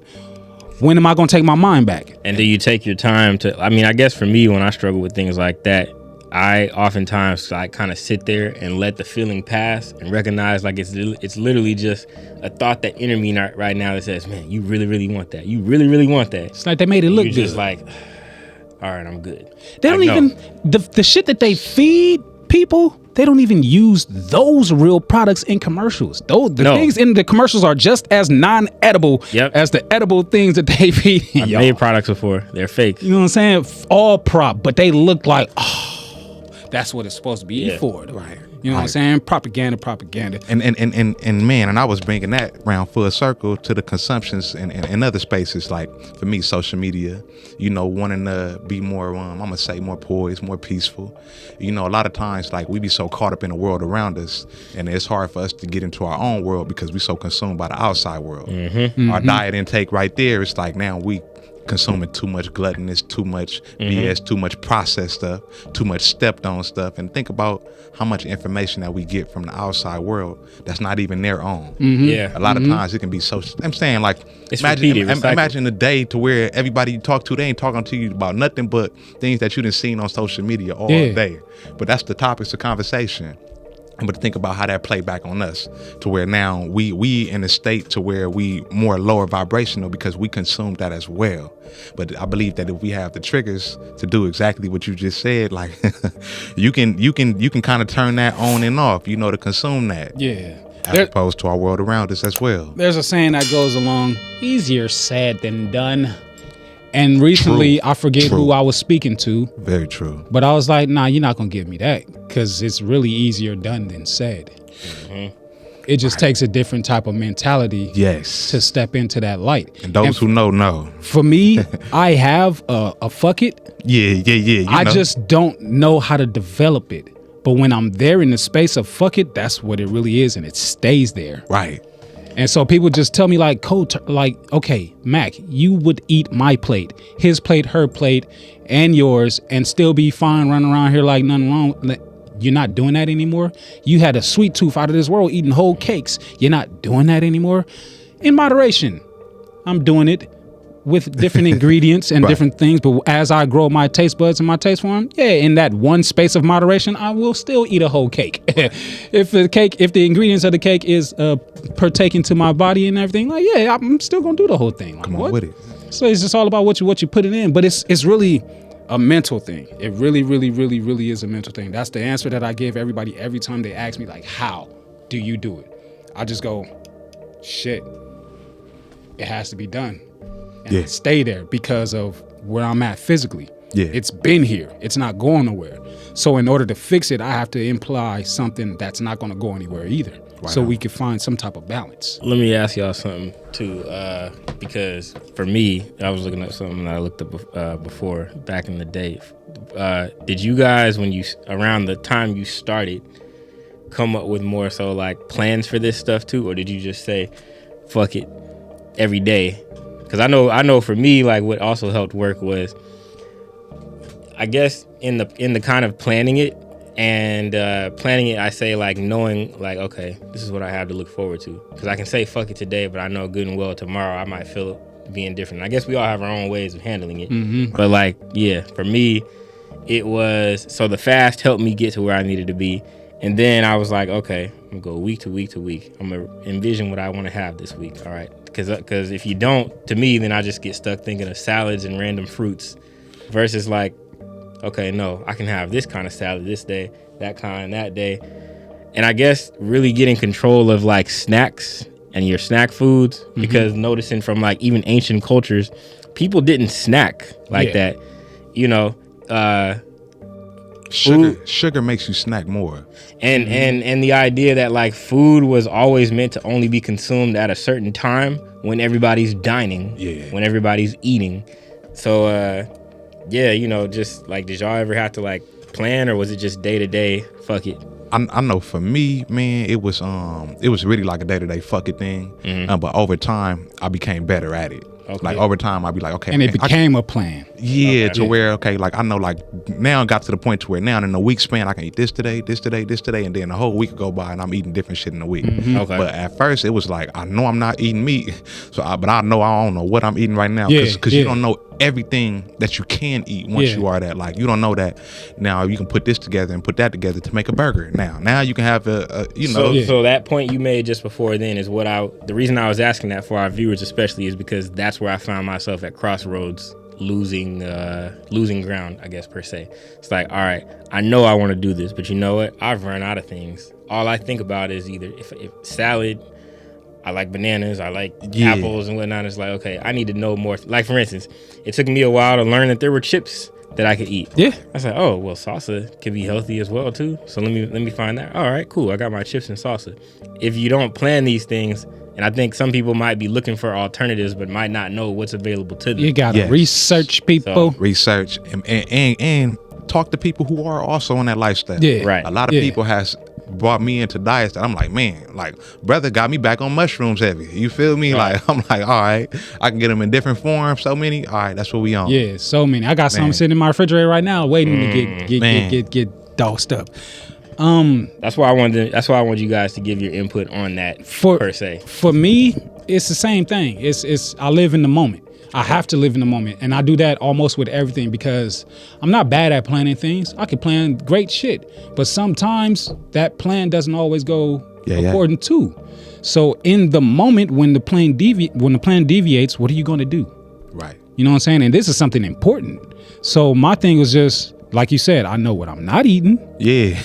when am I going to take my mind back? And do you take your time to, I guess for me, when I struggle with things like that, I oftentimes kind of sit there and let the feeling pass and recognize like it's literally just a thought that entered me right now that says, man, you really, really want that. You really, really want that. It's like they made it look good. Just like, all right, I'm good. They don't even, the shit that they feed people, they don't even use those real products in commercials. Things in the commercials are just as non-edible as the edible things that they feed. I've made products before. They're fake. You know what I'm saying? All prop, but they look like, that's what it's supposed to be for. Right. You know what I'm saying? Propaganda. And man, and I was bringing that round full circle to the consumptions and other spaces. Like for me, social media, you know, wanting to be more, I'm gonna say more poised, more peaceful. You know, a lot of times, like we be so caught up in the world around us, and it's hard for us to get into our own world because we so consumed by the outside world. Our diet intake right there, it's like now we consuming too much gluttonous, too much BS, too much processed stuff, too much stepped on stuff. And think about how much information that we get from the outside world that's not even their own. Yeah. A lot of times it can be so, I'm saying, like, It's imagine a day to where everybody you talk to, they ain't talking to you about nothing but things that you done seen on social media all day. But that's the topics of conversation. But think about how that play back on us to where now we in a state to where we more lower vibrational because we consume that as well. But I believe that if we have the triggers to do exactly what you just said, like you can kind of turn that on and off, you know, to consume that. Yeah. As opposed to our world around us as well. There's a saying that goes along, easier said than done. And recently, I forget who I was speaking to. Very true. But I was like, nah, you're not going to give me that because it's really easier done than said. It just takes a different type of mentality to step into that light. And those who know. For me, I have a fuck it. Yeah. I just don't know how to develop it. But when I'm there in the space of fuck it, that's what it really is. And it stays there. Right. And so people just tell me like, okay, Mac, you would eat my plate, his plate, her plate, and yours, and still be fine running around here like nothing wrong. You're not doing that anymore. You had a sweet tooth out of this world eating whole cakes. You're not doing that anymore. In moderation, I'm doing it with different ingredients and different things. But as I grow my taste buds and my taste for them, in that one space of moderation, I will still eat a whole cake. If the ingredients of the cake is partaking to my body and everything, like, I'm still gonna do the whole thing. Like, Come on with it. So it's just all about what you put it in. But it's really a mental thing. It really, really, really, really is a mental thing. That's the answer that I give everybody every time they ask me, like, how do you do it? I just go, shit, it has to be done. And stay there because of where I'm at physically. Yeah. It's been here. It's not going nowhere. So in order to fix it, I have to imply something that's not going to go anywhere either. So we can find some type of balance. Let me ask y'all something too, because for me, I was looking at something that I looked up before back in the day. Did you guys, around the time you started, come up with more so like plans for this stuff too, or did you just say, "Fuck it," every day? Because I know for me, like what also helped work was, I guess in the kind of planning it, I say like knowing like, okay, this is what I have to look forward to. Because I can say fuck it today, but I know good and well tomorrow I might feel it being different. I guess we all have our own ways of handling it. But like, for me, it was, so the fast helped me get to where I needed to be. And then I was like, okay, I'm gonna go week to week to week. I'm gonna envision what I want to have this week. All right. Because if you don't, to me, then I just get stuck thinking of salads and random fruits versus like, okay, no, I can have this kind of salad this day, that kind that day. And I guess really getting control of like snacks and your snack foods, because noticing from like even ancient cultures, people didn't snack like that, you know. Sugar makes you snack more. And the idea that like food was always meant to only be consumed at a certain time when everybody's dining, when everybody's eating. So you know, just like, did y'all ever have to like plan, or was it just day to day, fuck it? I know for me, man, it was really like a day to day fuck it thing. But over time, I became better at it. Okay. Like over time, I'd be like, okay, and it became a plan. Yeah, to where, okay, like I know, like now it got to the point to where now in a week span, I can eat this today, and then a whole week go by and I'm eating different shit in a week. Okay. But at first, it was like, I know I'm not eating meat, but I don't know what I'm eating right now, because you don't know everything that you can eat once you are that. Like, you don't know that now you can put this together and put that together to make a burger. Now you can have So that point you made just before then is the reason I was asking that for our viewers especially is because that's where I found myself at crossroads, losing ground, I guess, per se. It's like, all right, I know I want to do this, but you know what? I've run out of things. All I think about is either if salad, I like bananas, I like apples and whatnot. It's like, okay, I need to know more. Like, for instance, it took me a while to learn that there were chips that I could eat. Yeah. I said, oh, well, salsa can be healthy as well too. So let me find that. All right, cool. I got my chips and salsa. If you don't plan these things, and I think some people might be looking for alternatives, but might not know what's available to them. You gotta research people. So, Research and talk to people who are also on that lifestyle. Yeah. Right. A lot of people has brought me into diets that I'm like, man, like brother got me back on mushrooms heavy. You feel me? Right. Like I'm like, all right, I can get them in different forms. So many. All right, that's what we on. Yeah, so many. I got some sitting in my refrigerator right now, waiting to get dosed up. that's why I wanted you guys to give your input on that per se. For me, it's the same thing. It's I live in the moment. I have to live in the moment, and I do that almost with everything because I'm not bad at planning things. I can plan great shit, but sometimes that plan doesn't always go according to. So in the moment, when the plan deviates, what are you going to do? Right. You know what I'm saying? And this is something important. So my thing was just like you said. I know what I'm not eating. Yeah.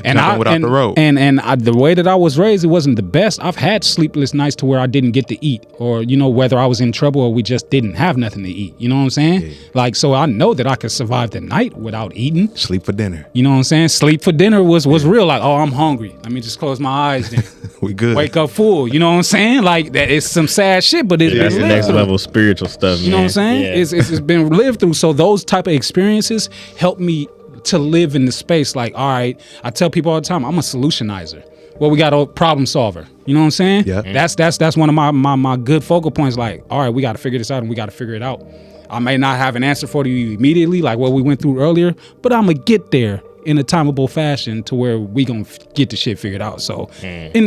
And the way that I was raised, it wasn't the best. I've had sleepless nights to where I didn't get to eat, or whether I was in trouble or we just didn't have nothing to eat. You know what I'm saying? Yeah. Like, so I know that I could survive the night without eating. Sleep for dinner. You know what I'm saying? Sleep for dinner was real. Like, oh, I'm hungry. Let me just close my eyes then. We good. Wake up full. You know what I'm saying? Like, that it's some sad shit, but it's That's the next level spiritual stuff. You know what I'm saying? Yeah. It's been lived through. So those type of experiences help me to live in the space. Like, all right, I tell people all the time, I'm a solutionizer. Well, we got a problem solver. You know what I'm saying? Yeah. That's one of my good focal points. Like, all right, we got to figure this out and we got to figure it out. I may not have an answer for you immediately, like what we went through earlier, but I'm gonna get there in a timeable fashion to where we gonna get the shit figured out. So in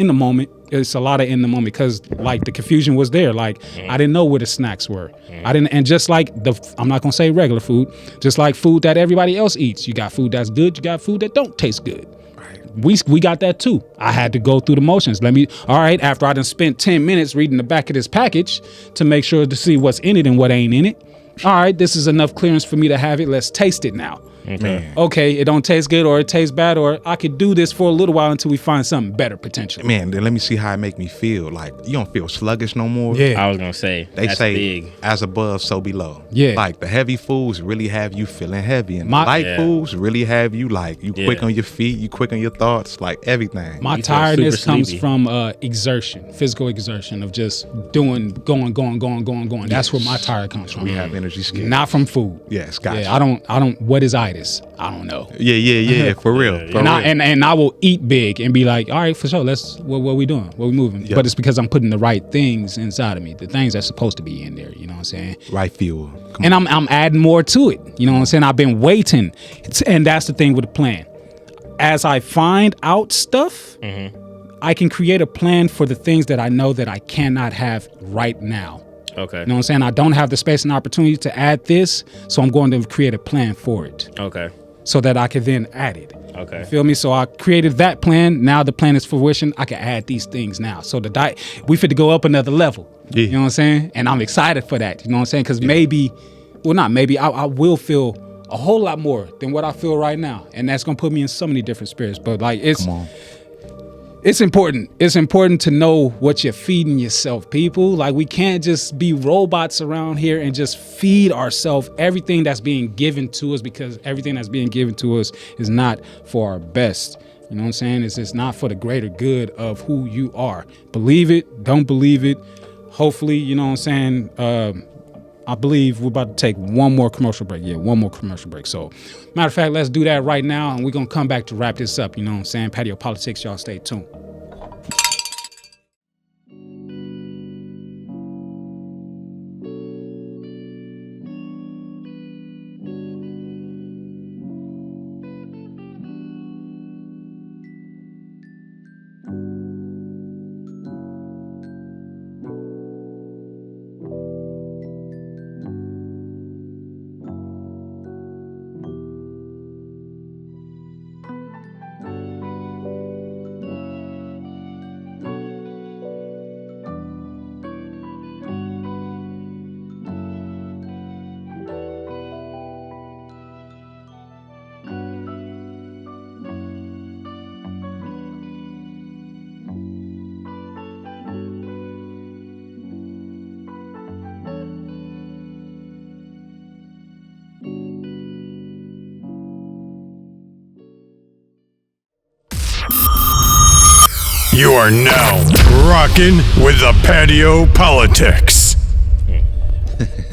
the moment, it's a lot of in the moment because like the confusion was there. Like I didn't know where the snacks were. And just like I'm not gonna say regular food, just like food that everybody else eats. You got food that's good, you got food that don't taste good. We got that too. I had to go through the motions. All right, after I done spent 10 minutes reading the back of this package to make sure to see what's in it and what ain't in it. All right, this is enough clearance for me to have it. Let's taste it now. Okay, it don't taste good or it tastes bad, or I could do this for a little while until we find something better potentially. Man, then let me see how it make me feel. Like you don't feel sluggish no more. Yeah. I was gonna say They that's say big. as above, so below. Yeah. Like the heavy foods really have you feeling heavy, and the light foods really have you like you quick on your feet, you quick on your thoughts, like everything. My You feel tiredness super comes sleepy. from exertion, physical exertion of just going. That's where my tired comes from. We have energy skills. Not from food. Yes, gotcha. Yeah, I don't. What is itis? I don't know. Yeah, for real. For real. And I will eat big and be like, all right, for sure. What we doing? What we moving? Yep. But it's because I'm putting the right things inside of me, the things that's supposed to be in there. You know what I'm saying? Right fuel. Come And on. I'm adding more to it. You know what I'm saying? I've been waiting, and that's the thing with the plan. As I find out stuff, I can create a plan for the things that I know that I cannot have right now. Okay. You know what I'm saying? I don't have the space and opportunity to add this, so I'm going to create a plan for it. Okay. So that I can then add it. Okay. You feel me? So I created that plan. Now the plan is fruition. I can add these things now. So the diet, we fit to go up another level. Yeah. You know what I'm saying? And I'm excited for that. You know what I'm saying? Because I will feel a whole lot more than what I feel right now. And that's going to put me in so many different spirits. But like, it's important. It's important to know what you're feeding yourself, people. Like, we can't just be robots around here and just feed ourselves everything that's being given to us, because everything that's being given to us is not for our best. You know what I'm saying? It's just not for the greater good of who you are. Believe it, don't believe it. Hopefully, you know what I'm saying? I believe we're about to take one more commercial break. Yeah, one more commercial break. So, matter of fact, let's do that right now, and we're going to come back to wrap this up. You know what I'm saying? Patio PolitiCz, y'all stay tuned. You are now rocking with the Patio PolitiCz.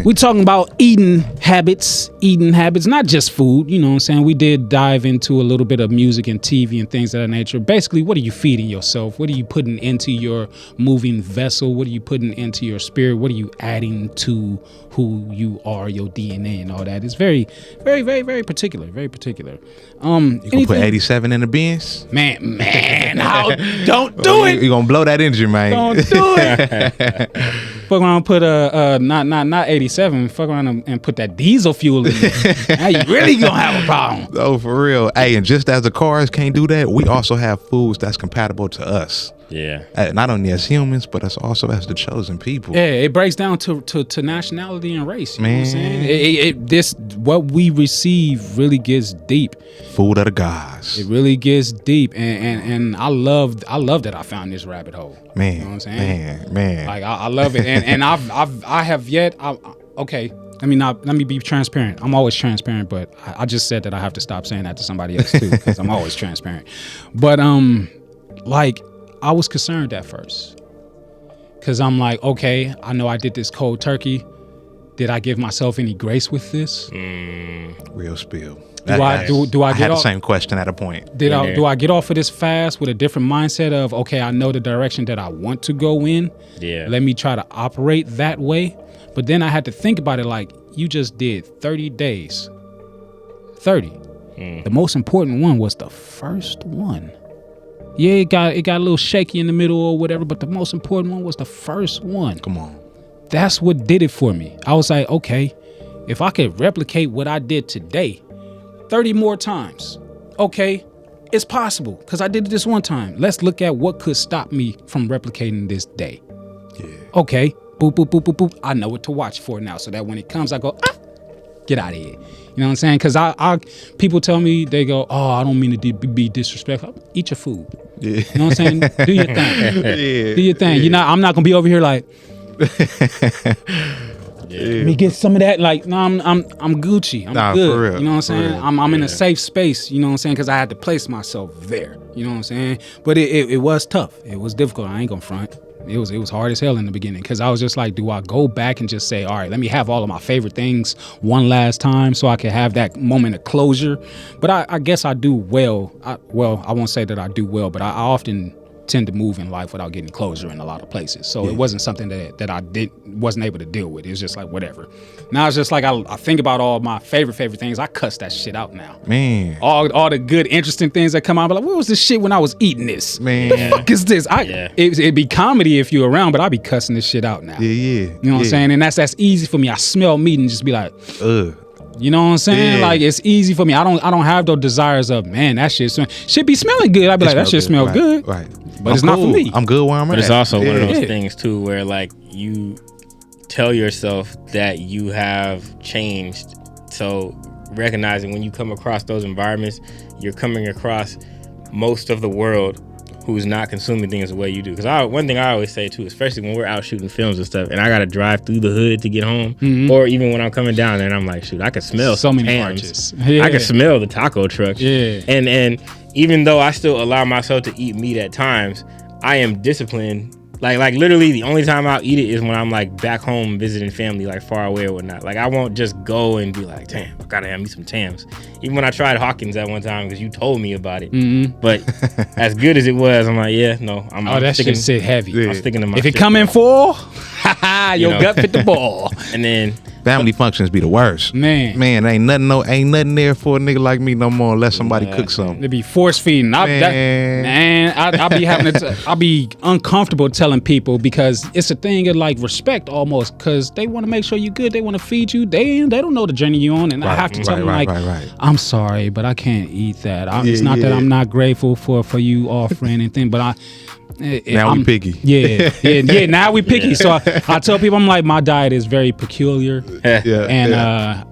We talking about eating habits, not just food, you know what I'm saying? We did dive into a little bit of music and TV and things of that nature. Basically, what are you feeding yourself? What are you putting into your moving vessel? What are you putting into your spirit? What are you adding to who you are, your DNA and all that? It's very, very, very, very particular, very particular. You gonna put 87 in the bins? Man, don't do it. You gonna blow that engine, man. Don't do it. Fuck around and put not 87. Fuck around and put that diesel fuel in it. Now you really gonna have a problem. Oh, for real. Hey, and just as the cars can't do that, we also have foods that's compatible to us. Yeah. Not only as humans, but as also as the chosen people. Yeah, it breaks down to nationality and race. You know what I'm Man. saying? This what we receive really gets deep. Food of the gods. It really gets deep, and I love that I found this rabbit hole. Man, you know what I'm saying? man. Like I love it, and I have yet. Okay, let me be transparent. I'm always transparent, but I just said that I have to stop saying that to somebody else too, because I'm always transparent. But like I was concerned at first, because I'm like, okay, I know I did this cold turkey. Did I give myself any grace with this? Real spill. Do I had the same question at a point. Do I get off of this fast with a different mindset of, okay, I know the direction that I want to go in. Yeah. Let me try to operate that way. But then I had to think about it like, you just did 30 days. 30. The most important one was the first one. Yeah, it got a little shaky in the middle or whatever, but the most important one was the first one. Come on. That's what did it for me. I was like, okay, if I could replicate what I did today 30 more times, okay, it's possible because I did it this one time. Let's look at what could stop me from replicating this day. Yeah. Okay, boop, boop, boop, boop, boop. I know what to watch for now, so that when it comes, I go, get out of here. You know what I'm saying? Because people tell me, they go, oh, I don't mean to be disrespectful. Eat your food. Yeah. You know what I'm saying? Do your thing. Yeah. Do your thing. Yeah. I'm not gonna be over here like, let me get some of that. Like, no, I'm Gucci. I'm good. For real. You know what I'm saying? Real. I'm in a safe space. You know what I'm saying? Because I had to place myself there. You know what I'm saying? But it was tough. It was difficult. I ain't gonna front. It was hard as hell in the beginning because I was just like, do I go back and just say, all right, let me have all of my favorite things one last time so I can have that moment of closure? But I guess I do well. I won't say that I do well, but I often tend to move in life without getting closure in a lot of places. So it wasn't something that I wasn't able to deal with. It was just like whatever. Now it's just like I think about all my favorite things. I cuss that shit out now. Man. All the good, interesting things that come out. But like, what was this shit when I was eating this? Man. The fuck is this? It'd be comedy if you were around, but I'd be cussing this shit out now. Yeah. You know what I'm saying? And that's easy for me. I smell meat and just be like, Ugh. You know what I'm saying? Yeah. Like it's easy for me. I don't have those desires of, man, that shit be smelling good. I'd be like, that shit smell good. Right. But it's not for me. I'm good where I'm at. But it's also one of those Yeah. things too where like you tell yourself that you have changed. So recognizing when you come across those environments, you're coming across most of the world who's not consuming things the way you do. Because one thing I always say too, especially when we're out shooting films and stuff, and I gotta drive through the hood to get home, or even when I'm coming down there and I'm like, shoot, I can smell so many Pams. arches. Yeah. I can smell the taco trucks. Yeah. And even though I still allow myself to eat meat at times, I am disciplined. Like literally the only time I'll eat it is when I'm like back home visiting family like far away or whatnot. Like I won't just go and be like, damn, I gotta have me some Tams. Even when I tried Hawkins at one time because you told me about it. But as good as it was, I'm like, yeah, no. I'm that sticking, shit sit heavy. I'm sticking to my If it shit, come in bro. full, your gut fit the ball. And then Family functions be the worst. Man, ain't nothing there for a nigga like me no more unless somebody cooks something. they be force feeding. I be having to. I be uncomfortable telling people because it's a thing of like respect almost because they want to make sure you good. They want to feed you. They don't know the journey you on, and I have to tell them like, I'm sorry, but I can't eat that. It's not that I'm not grateful for you offering anything, but now we picky. Yeah. Now we picky. So I tell people I'm like, my diet is very peculiar, and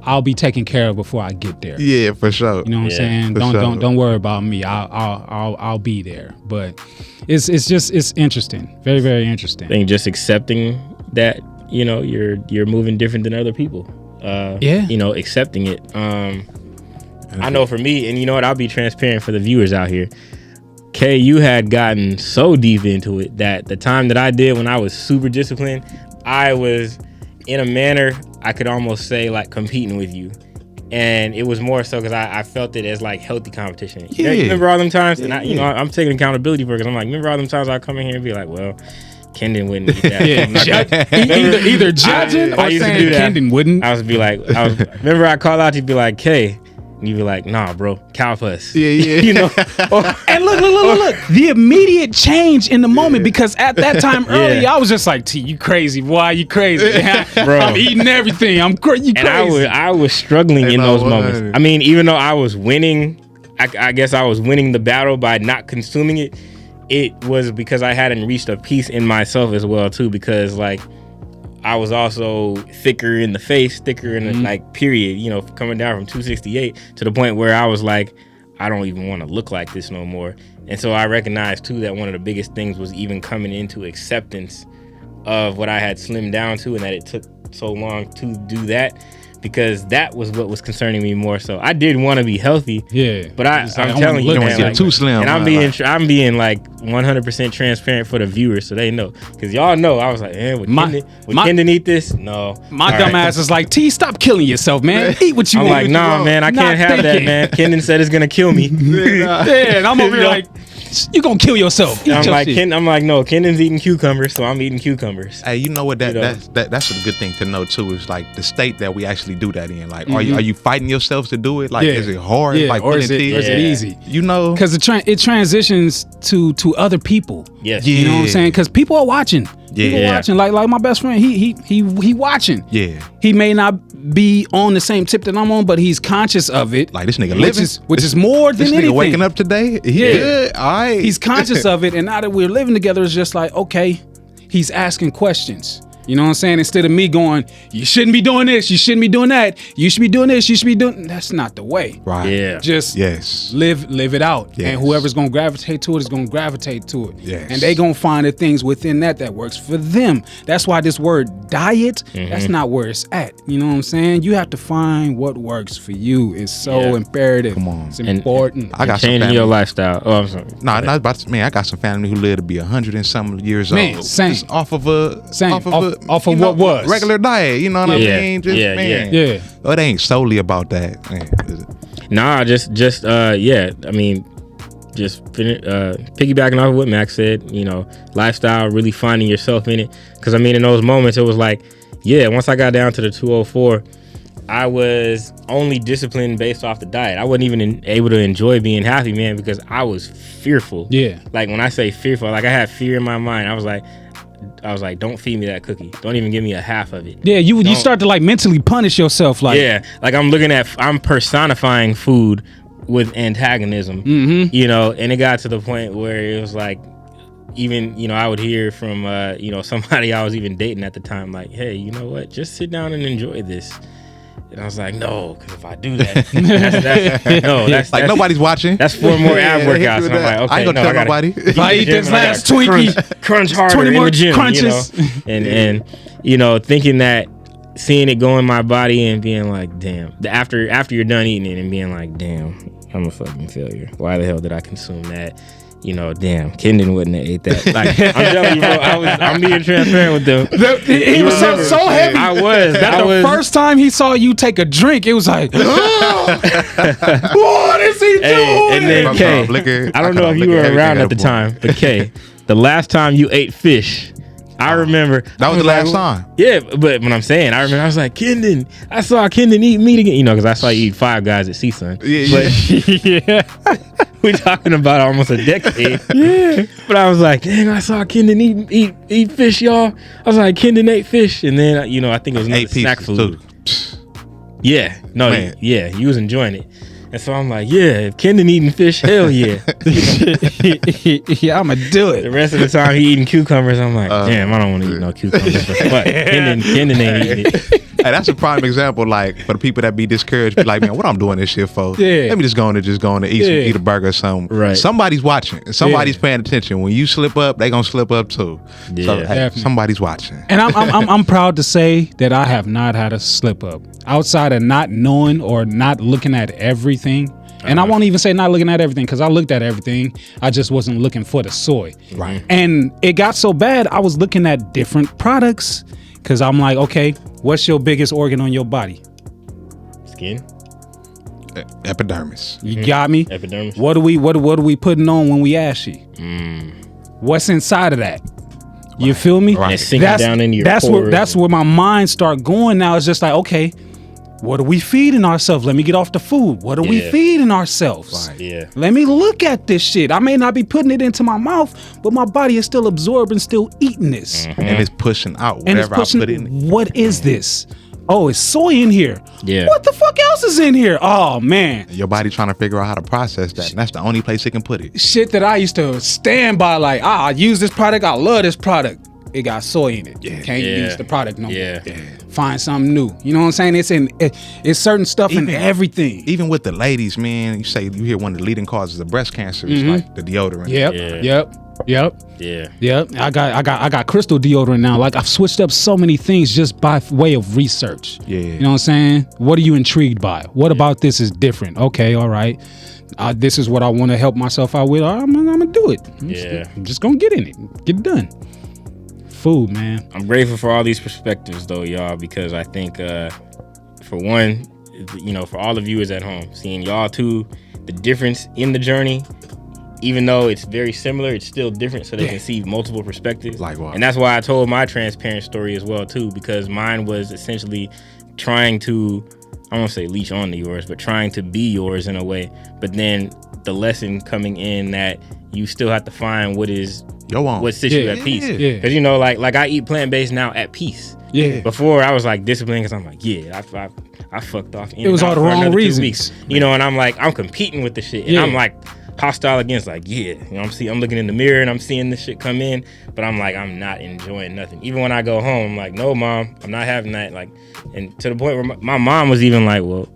I'll be taken care of before I get there. Yeah, for sure. You know what I'm saying? Don't worry about me. I'll be there. But it's interesting. Very, very interesting. I think just accepting that, you know, you're moving different than other people. You know, accepting it. I know for me, and you know what, I'll be transparent for the viewers out here. Kay, you had gotten so deep into it that the time that I did when I was super disciplined, I was in a manner I could almost say like competing with you. And it was more so because I felt it as like healthy competition. Yeah. You remember all them times? And I'm taking accountability for it because I'm like, remember all them times I come in here and be like, well, Kendon wouldn't eat that. Either judging or saying Kendon wouldn't. I would be like, remember I call out, you'd be like, Kay. And you'd be like, nah, bro, cow puss. Yeah. You know? And look. The immediate change in the moment, because at that time earlier, I was just like, T, you crazy. Why you crazy? Bro. I'm eating everything. You crazy. And I was struggling in those moments. I mean, even though I was winning, I guess I was winning the battle by not consuming it. It was because I hadn't reached a peace in myself as well, too, because like, I was also thicker in the face, thicker in the like period, you know, coming down from 268 to the point where I was like, I don't even want to look like this no more. And so I recognized too that one of the biggest things was even coming into acceptance of what I had slimmed down to, and that it took so long to do that, because that was what was concerning me more so. I did want to be healthy, but I'm telling you, man, like, too slim, and I'm being like 100% transparent for the viewers so they know, because y'all know I was like, would Kendon eat this? No. My dumb ass is like, T, stop killing yourself, man. Eat what you want. I'm like, nah, man, I can't have that, man. Kendon said it's gonna kill me. And I'm over here like, you gonna kill yourself. I'm like, no, Kendon's eating cucumbers, so I'm eating cucumbers. Hey, you know what? That's a good thing to know too. Is like the state that we actually do that in. Like, are you fighting yourself to do it? Like, is it hard? Like, or is it easy? You know, because it transitions to other people. Yes. You know what I'm saying? Because people are watching. People watching. Like my best friend, he watching. Yeah. He may not be on the same tip that I'm on, but he's conscious of it. Like, this nigga living, which is more than anything. This nigga waking up today. Good. All right. He's conscious of it, and now that we're living together, it's just like, okay, he's asking questions. You know what I'm saying? Instead of me going, you shouldn't be doing this, you shouldn't be doing that, you should be doing this, you should be doing. That's not the way. Right. Yeah. Just live it out. Yes. And whoever's gonna gravitate to it is gonna gravitate to it. Yes. And they gonna find the things within that works for them. That's why this word diet, that's not where it's at. You know what I'm saying? You have to find what works for you. It's so imperative. Come on. It's important. I got changing your lifestyle. Oh, I'm sorry. Nah, not about to, man. I got some family who live to be 100 and some years old. Same. Just off of what was regular diet. You know what I mean? Just, Yeah. Oh, it ain't solely about that. Man. Nah, just I mean, just piggybacking off of what Max said. You know, lifestyle, really finding yourself in it. Because I mean, in those moments, it was like, once I got down to the 204. I was only disciplined based off the diet. I wasn't even able to enjoy being happy, man, because I was fearful. Yeah. Like, when I say fearful, like, I had fear in my mind. I was like, don't feed me that cookie. Don't even give me a half of it. Yeah, you start to like mentally punish yourself. Like, like I'm personifying food with antagonism, you know, and it got to the point where it was like, even, you know, I would hear from, somebody I was even dating at the time, like, hey, you know what, just sit down and enjoy this. And I was like, no, because if I do that, that's like nobody's watching. That's 4 more ab workouts. And I'm like, okay, I ain't gonna tell nobody. If I eat this last Twinkie, crunch harder 20 more in the gym, crunches. You know? and you know, thinking that, seeing it go in my body and being like, damn. After you're done eating it and being like, damn, I'm a fucking failure. Why the hell did I consume that? You know, damn, Kendon wouldn't have ate that. Like, I'm telling you, bro, I'm being transparent with them. He was so heavy. I was. The first time he saw you take a drink, it was like, what is he doing? And then Kay, I don't know if you were around at the time, but Kay, the last time you ate fish, I remember. That was the last time. Yeah, but when I'm saying, I remember, I was like, Kendon, I saw Kendon eat meat again. You know, because I saw you eat Five Guys at CSUN. But we talking about almost a decade. But I was like, dang, I saw Kendon eat fish, y'all. I was like, Kendon ate fish. And then, you know, I think it was another snack food. Yeah. No, you was enjoying it. And so I'm like, if Kendon eating fish, hell yeah. Yeah, I'm going to do it. The rest of the time he eating cucumbers, I'm like, damn, I don't want to eat no cucumbers. But Kendon ain't eating it. Hey, that's a prime example, like, for the people that be discouraged, be like, man, what I'm doing this shit for? Yeah. Let me just go on and eat a burger or something. Right. Somebody's watching. And somebody's paying attention. When you slip up, they gonna slip up too. Yeah. So, hey, somebody's watching. And I'm proud to say that I have not had a slip up. Outside of not knowing or not looking at everything And I won't even say not looking at everything, because I looked at everything. I just wasn't looking for the soy. Right. And it got so bad, I was looking at different products, because I'm like, okay, what's your biggest organ on your body? Skin. Epidermis. You got me? Epidermis. What are we putting on when we ashy? What's inside of that? You feel me? Right. It's sinking down into your that's where my mind start going now. It's just like, okay, what are we feeding ourselves? Let me get off the food. What are we feeding ourselves? Right. Yeah. Let me look at this shit. I may not be putting it into my mouth, but my body is still absorbing, still eating this. And it's pushing out And it's whatever pushing, I put in. what is this? Oh, it's soy in here. Yeah. What the fuck else is in here? Oh, man. Your body trying to figure out how to process that. And that's the only place it can put it. Shit that I used to stand by, like, I use this product. I love this product. It got soy in it. Can't use the product no more. Find something new. You know what I'm saying? It's certain stuff in everything. Even with the ladies, man, you hear one of the leading causes of breast cancer is like the deodorant. Yep. I got crystal deodorant now. Like, I've switched up so many things just by way of research. You know what I'm saying? What are you intrigued by? What about this is different? Okay, all right. This is what I want to help myself out with. I'm gonna do it. I'm just gonna get in it. Get it done. Food, man. I'm grateful for all these perspectives, though, y'all, because I think, for one, for all the viewers at home, seeing y'all too, the difference in the journey, even though it's very similar, it's still different, so they can see multiple perspectives. Likewise. And that's why I told my transparent story as well, too, because mine was essentially trying to, I won't say leech onto yours, but trying to be yours in a way. But then the lesson coming in that you still have to find what sits you at peace. Because like I eat plant-based now at peace. Before I was like disciplined because I'm like, I fucked off. It was all the wrong reasons. And I'm like, I'm competing with the shit, and I'm like hostile against, like, I'm looking in the mirror and I'm seeing this shit come in, but I'm like, I'm not enjoying nothing. Even when I go home, I'm like, no, Mom, I'm not having that. Like, and to the point where my mom was even like, well,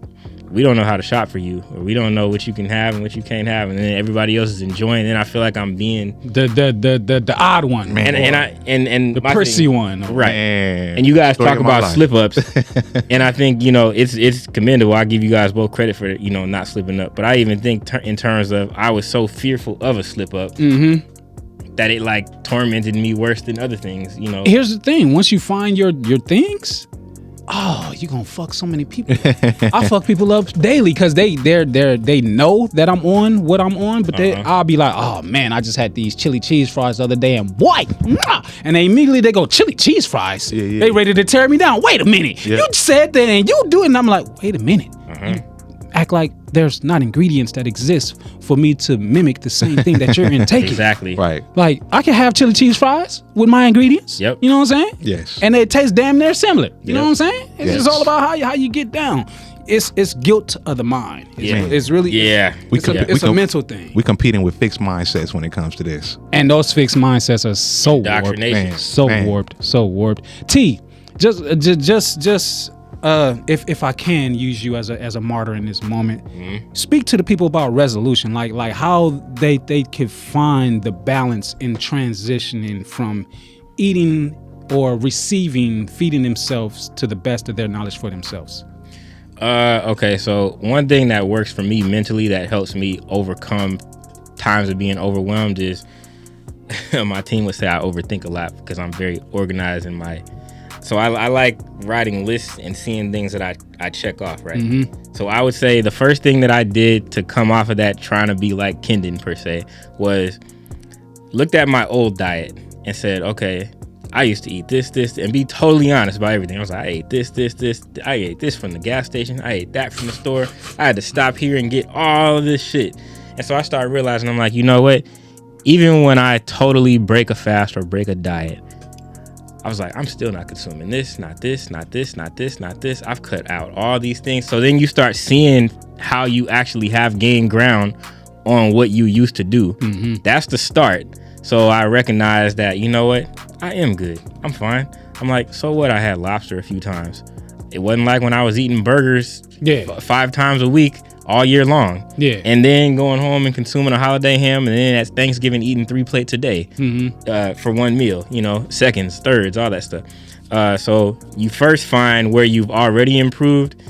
we don't know how to shop for you, or we don't know what you can have and what you can't have, and then everybody else is enjoying it, and I feel like I'm being the odd one, man, and the prissy one, right? Man. And you guys talk about slip ups, and I think it's commendable. I give you guys both credit for not slipping up, but I even think in terms of I was so fearful of a slip up that it like tormented me worse than other things. Here's the thing: once you find your things. Oh, you gonna fuck so many people. I fuck people up daily because they know that I'm on what I'm on, but I'll be like, oh man, I just had these chili cheese fries the other day, and boy, and they immediately go chili cheese fries. They ready to tear me down. Wait a minute, you said that and you do it, and I'm like, wait a minute. You act like there's not ingredients that exist for me to mimic the same thing that you're intaking. Exactly. Right. Like, I can have chili cheese fries with my ingredients. Yep. You know what I'm saying? Yes. And they taste damn near similar. You know what I'm saying? It's just all about how you get down. It's guilt of the mind. It's really it's a mental thing. We competing with fixed mindsets when it comes to this. And those fixed mindsets are so warped. Man. So warped. T, just if I can use you as a martyr in this moment, speak to the people about resolution, like how they could find the balance in transitioning from eating or feeding themselves to the best of their knowledge for themselves. Okay, so one thing that works for me mentally that helps me overcome times of being overwhelmed is my team would say I overthink a lot because I'm very organized in my. So I like writing lists and seeing things that I check off, right? So I would say the first thing that I did to come off of that trying to be like Kendon per se was looked at my old diet and said, okay, I used to eat this, and be totally honest about everything. I was like, I ate this. I ate this from the gas station. I ate that from the store. I had to stop here and get all of this shit. And so I started realizing, I'm like, you know what? Even when I totally break a fast or break a diet, I was like, I'm still not consuming this, not this. I've cut out all these things. So then you start seeing how you actually have gained ground on what you used to do. That's the start. So I recognized that, you know what? I am good. I'm fine. I'm like, so what? I had lobster a few times. It wasn't like when I was eating burgers 5 times a week all year long. And then going home and consuming a holiday ham, and then at Thanksgiving eating 3 plates a day for one meal, seconds, thirds, all that stuff. So you first find where you've already improved.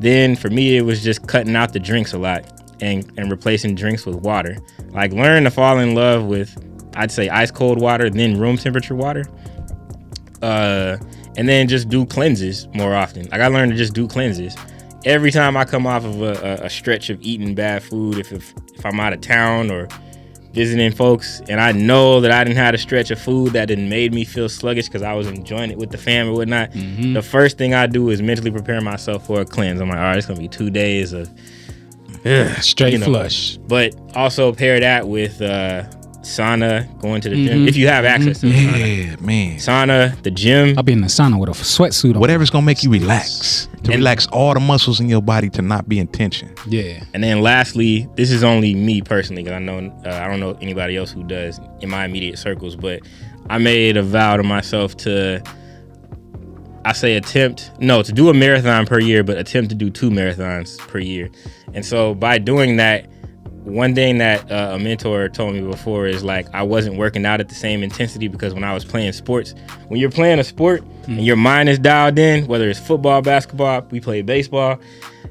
Then for me, it was just cutting out the drinks a lot. and replacing drinks with water. Like, learn to fall in love with, I'd say, ice cold water, then room temperature water. And then just do cleanses more often. Like, I learned to just do cleanses. Every time I come off of a stretch of eating bad food, if I'm out of town or visiting folks, and I know that I didn't have a stretch of food that didn't made me feel sluggish because I was enjoying it with the fam or whatnot, the first thing I do is mentally prepare myself for a cleanse. I'm like, all right, it's going to be 2 days of straight flush. But also pair that with sauna, going to the gym, if you have access to the sauna. Yeah, man. Sauna, the gym. I'll be in the sauna with a sweatsuit on. Whatever's gonna make you relax. To relax all the muscles in your body to not be in tension. Yeah. And then lastly, this is only me personally, because I know I don't know anybody else who does in my immediate circles, but I made a vow to myself to do a marathon per year, but attempt to do 2 marathons per year. And so by doing that, one thing that a mentor told me before is, like, I wasn't working out at the same intensity, because when I was playing sports, when you're playing a sport and your mind is dialed in, whether it's football, basketball, we play baseball,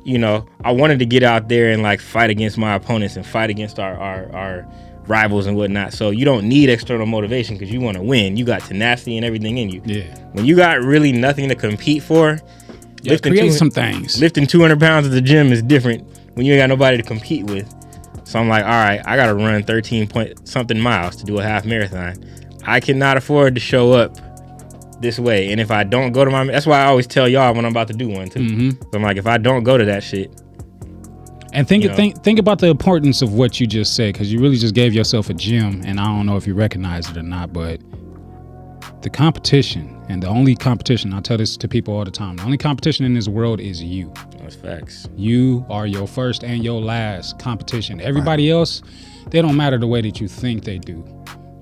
I wanted to get out there and, like, fight against my opponents and fight against our rivals and whatnot. So you don't need external motivation because you want to win. You got tenacity and everything in you. Yeah. When you got really nothing to compete for, create some things. Lifting 200 pounds at the gym is different when you ain't got nobody to compete with. So I'm like, all right, I got to run 13-point-something miles to do a half marathon. I cannot afford to show up this way. And if I don't go to that's why I always tell y'all when I'm about to do one too. So I'm like, if I don't go to that shit. And think about the importance of what you just said, because you really just gave yourself a gym, and I don't know if you recognize it or not, but the competition, and the only competition, I tell this to people all the time, the only competition in this world is you. That's facts. You are your first and your last competition. Everybody else, they don't matter the way that you think they do.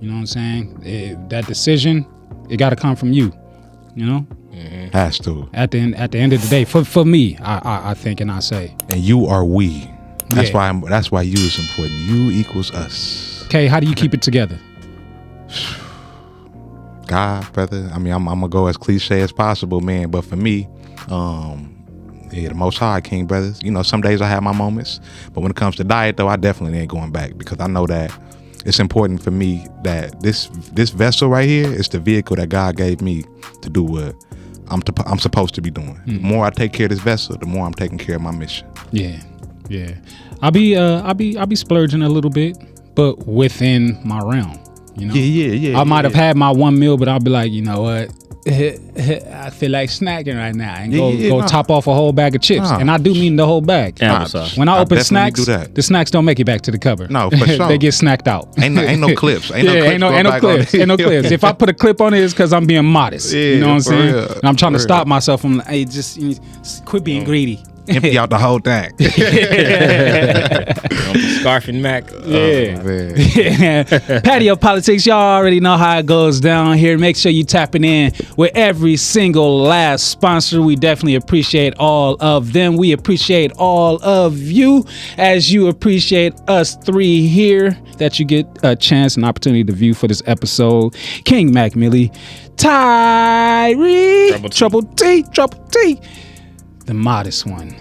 You know what I'm saying? That decision, it got to come from you. Has to. At the end of the day, for me, I think and I say. And you are we. That's why you is important. You equals us. Okay, how do you keep it together? God, brother. I mean, I'm gonna go as cliche as possible, man. But for me, the Most High, King, brothers. Some days I have my moments, but when it comes to diet, though, I definitely ain't going back, because I know that it's important for me that this vessel right here is the vehicle that God gave me to do what I'm supposed to be doing. The more I take care of this vessel, the more I'm taking care of my mission. Yeah. I'll be splurging a little bit, but within my realm. Yeah. I might have had my one meal, but I'll be like, you know what? I feel like snacking right now, and go top off a whole bag of chips. And I do mean the whole bag. When I open snacks, the snacks don't make it back to the cupboard. No, for sure. They get snacked out. Ain't no clips. Ain't no clips. If I put a clip on it, it's because I'm being modest. You know what I'm saying? And I'm trying to stop myself from, hey, just quit being greedy. Empty out the whole thing. Scarf and Mac. Yeah. Patio PolitiCz, y'all already know how it goes down here. Make sure you tapping in with every single last sponsor. We definitely appreciate all of them. We appreciate all of you, as you appreciate us three here, that you get a chance and opportunity to view for this episode. King Mac Millie, Tyre, Trouble T. The modest one.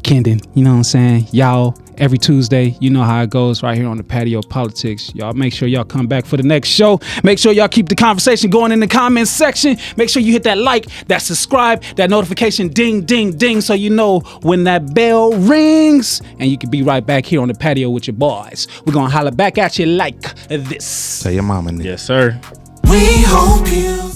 Kendon, you know what I'm saying? Y'all, every Tuesday, you know how it goes right here on the Patio PolitiCz. Y'all make sure y'all come back for the next show. Make sure y'all keep the conversation going in the comments section. Make sure you hit that like, that subscribe, that notification ding, ding, ding, so you know when that bell rings. And you can be right back here on the patio with your boys. We're going to holler back at you like this. Tell your mama, nigga. Yes, sir. We hope you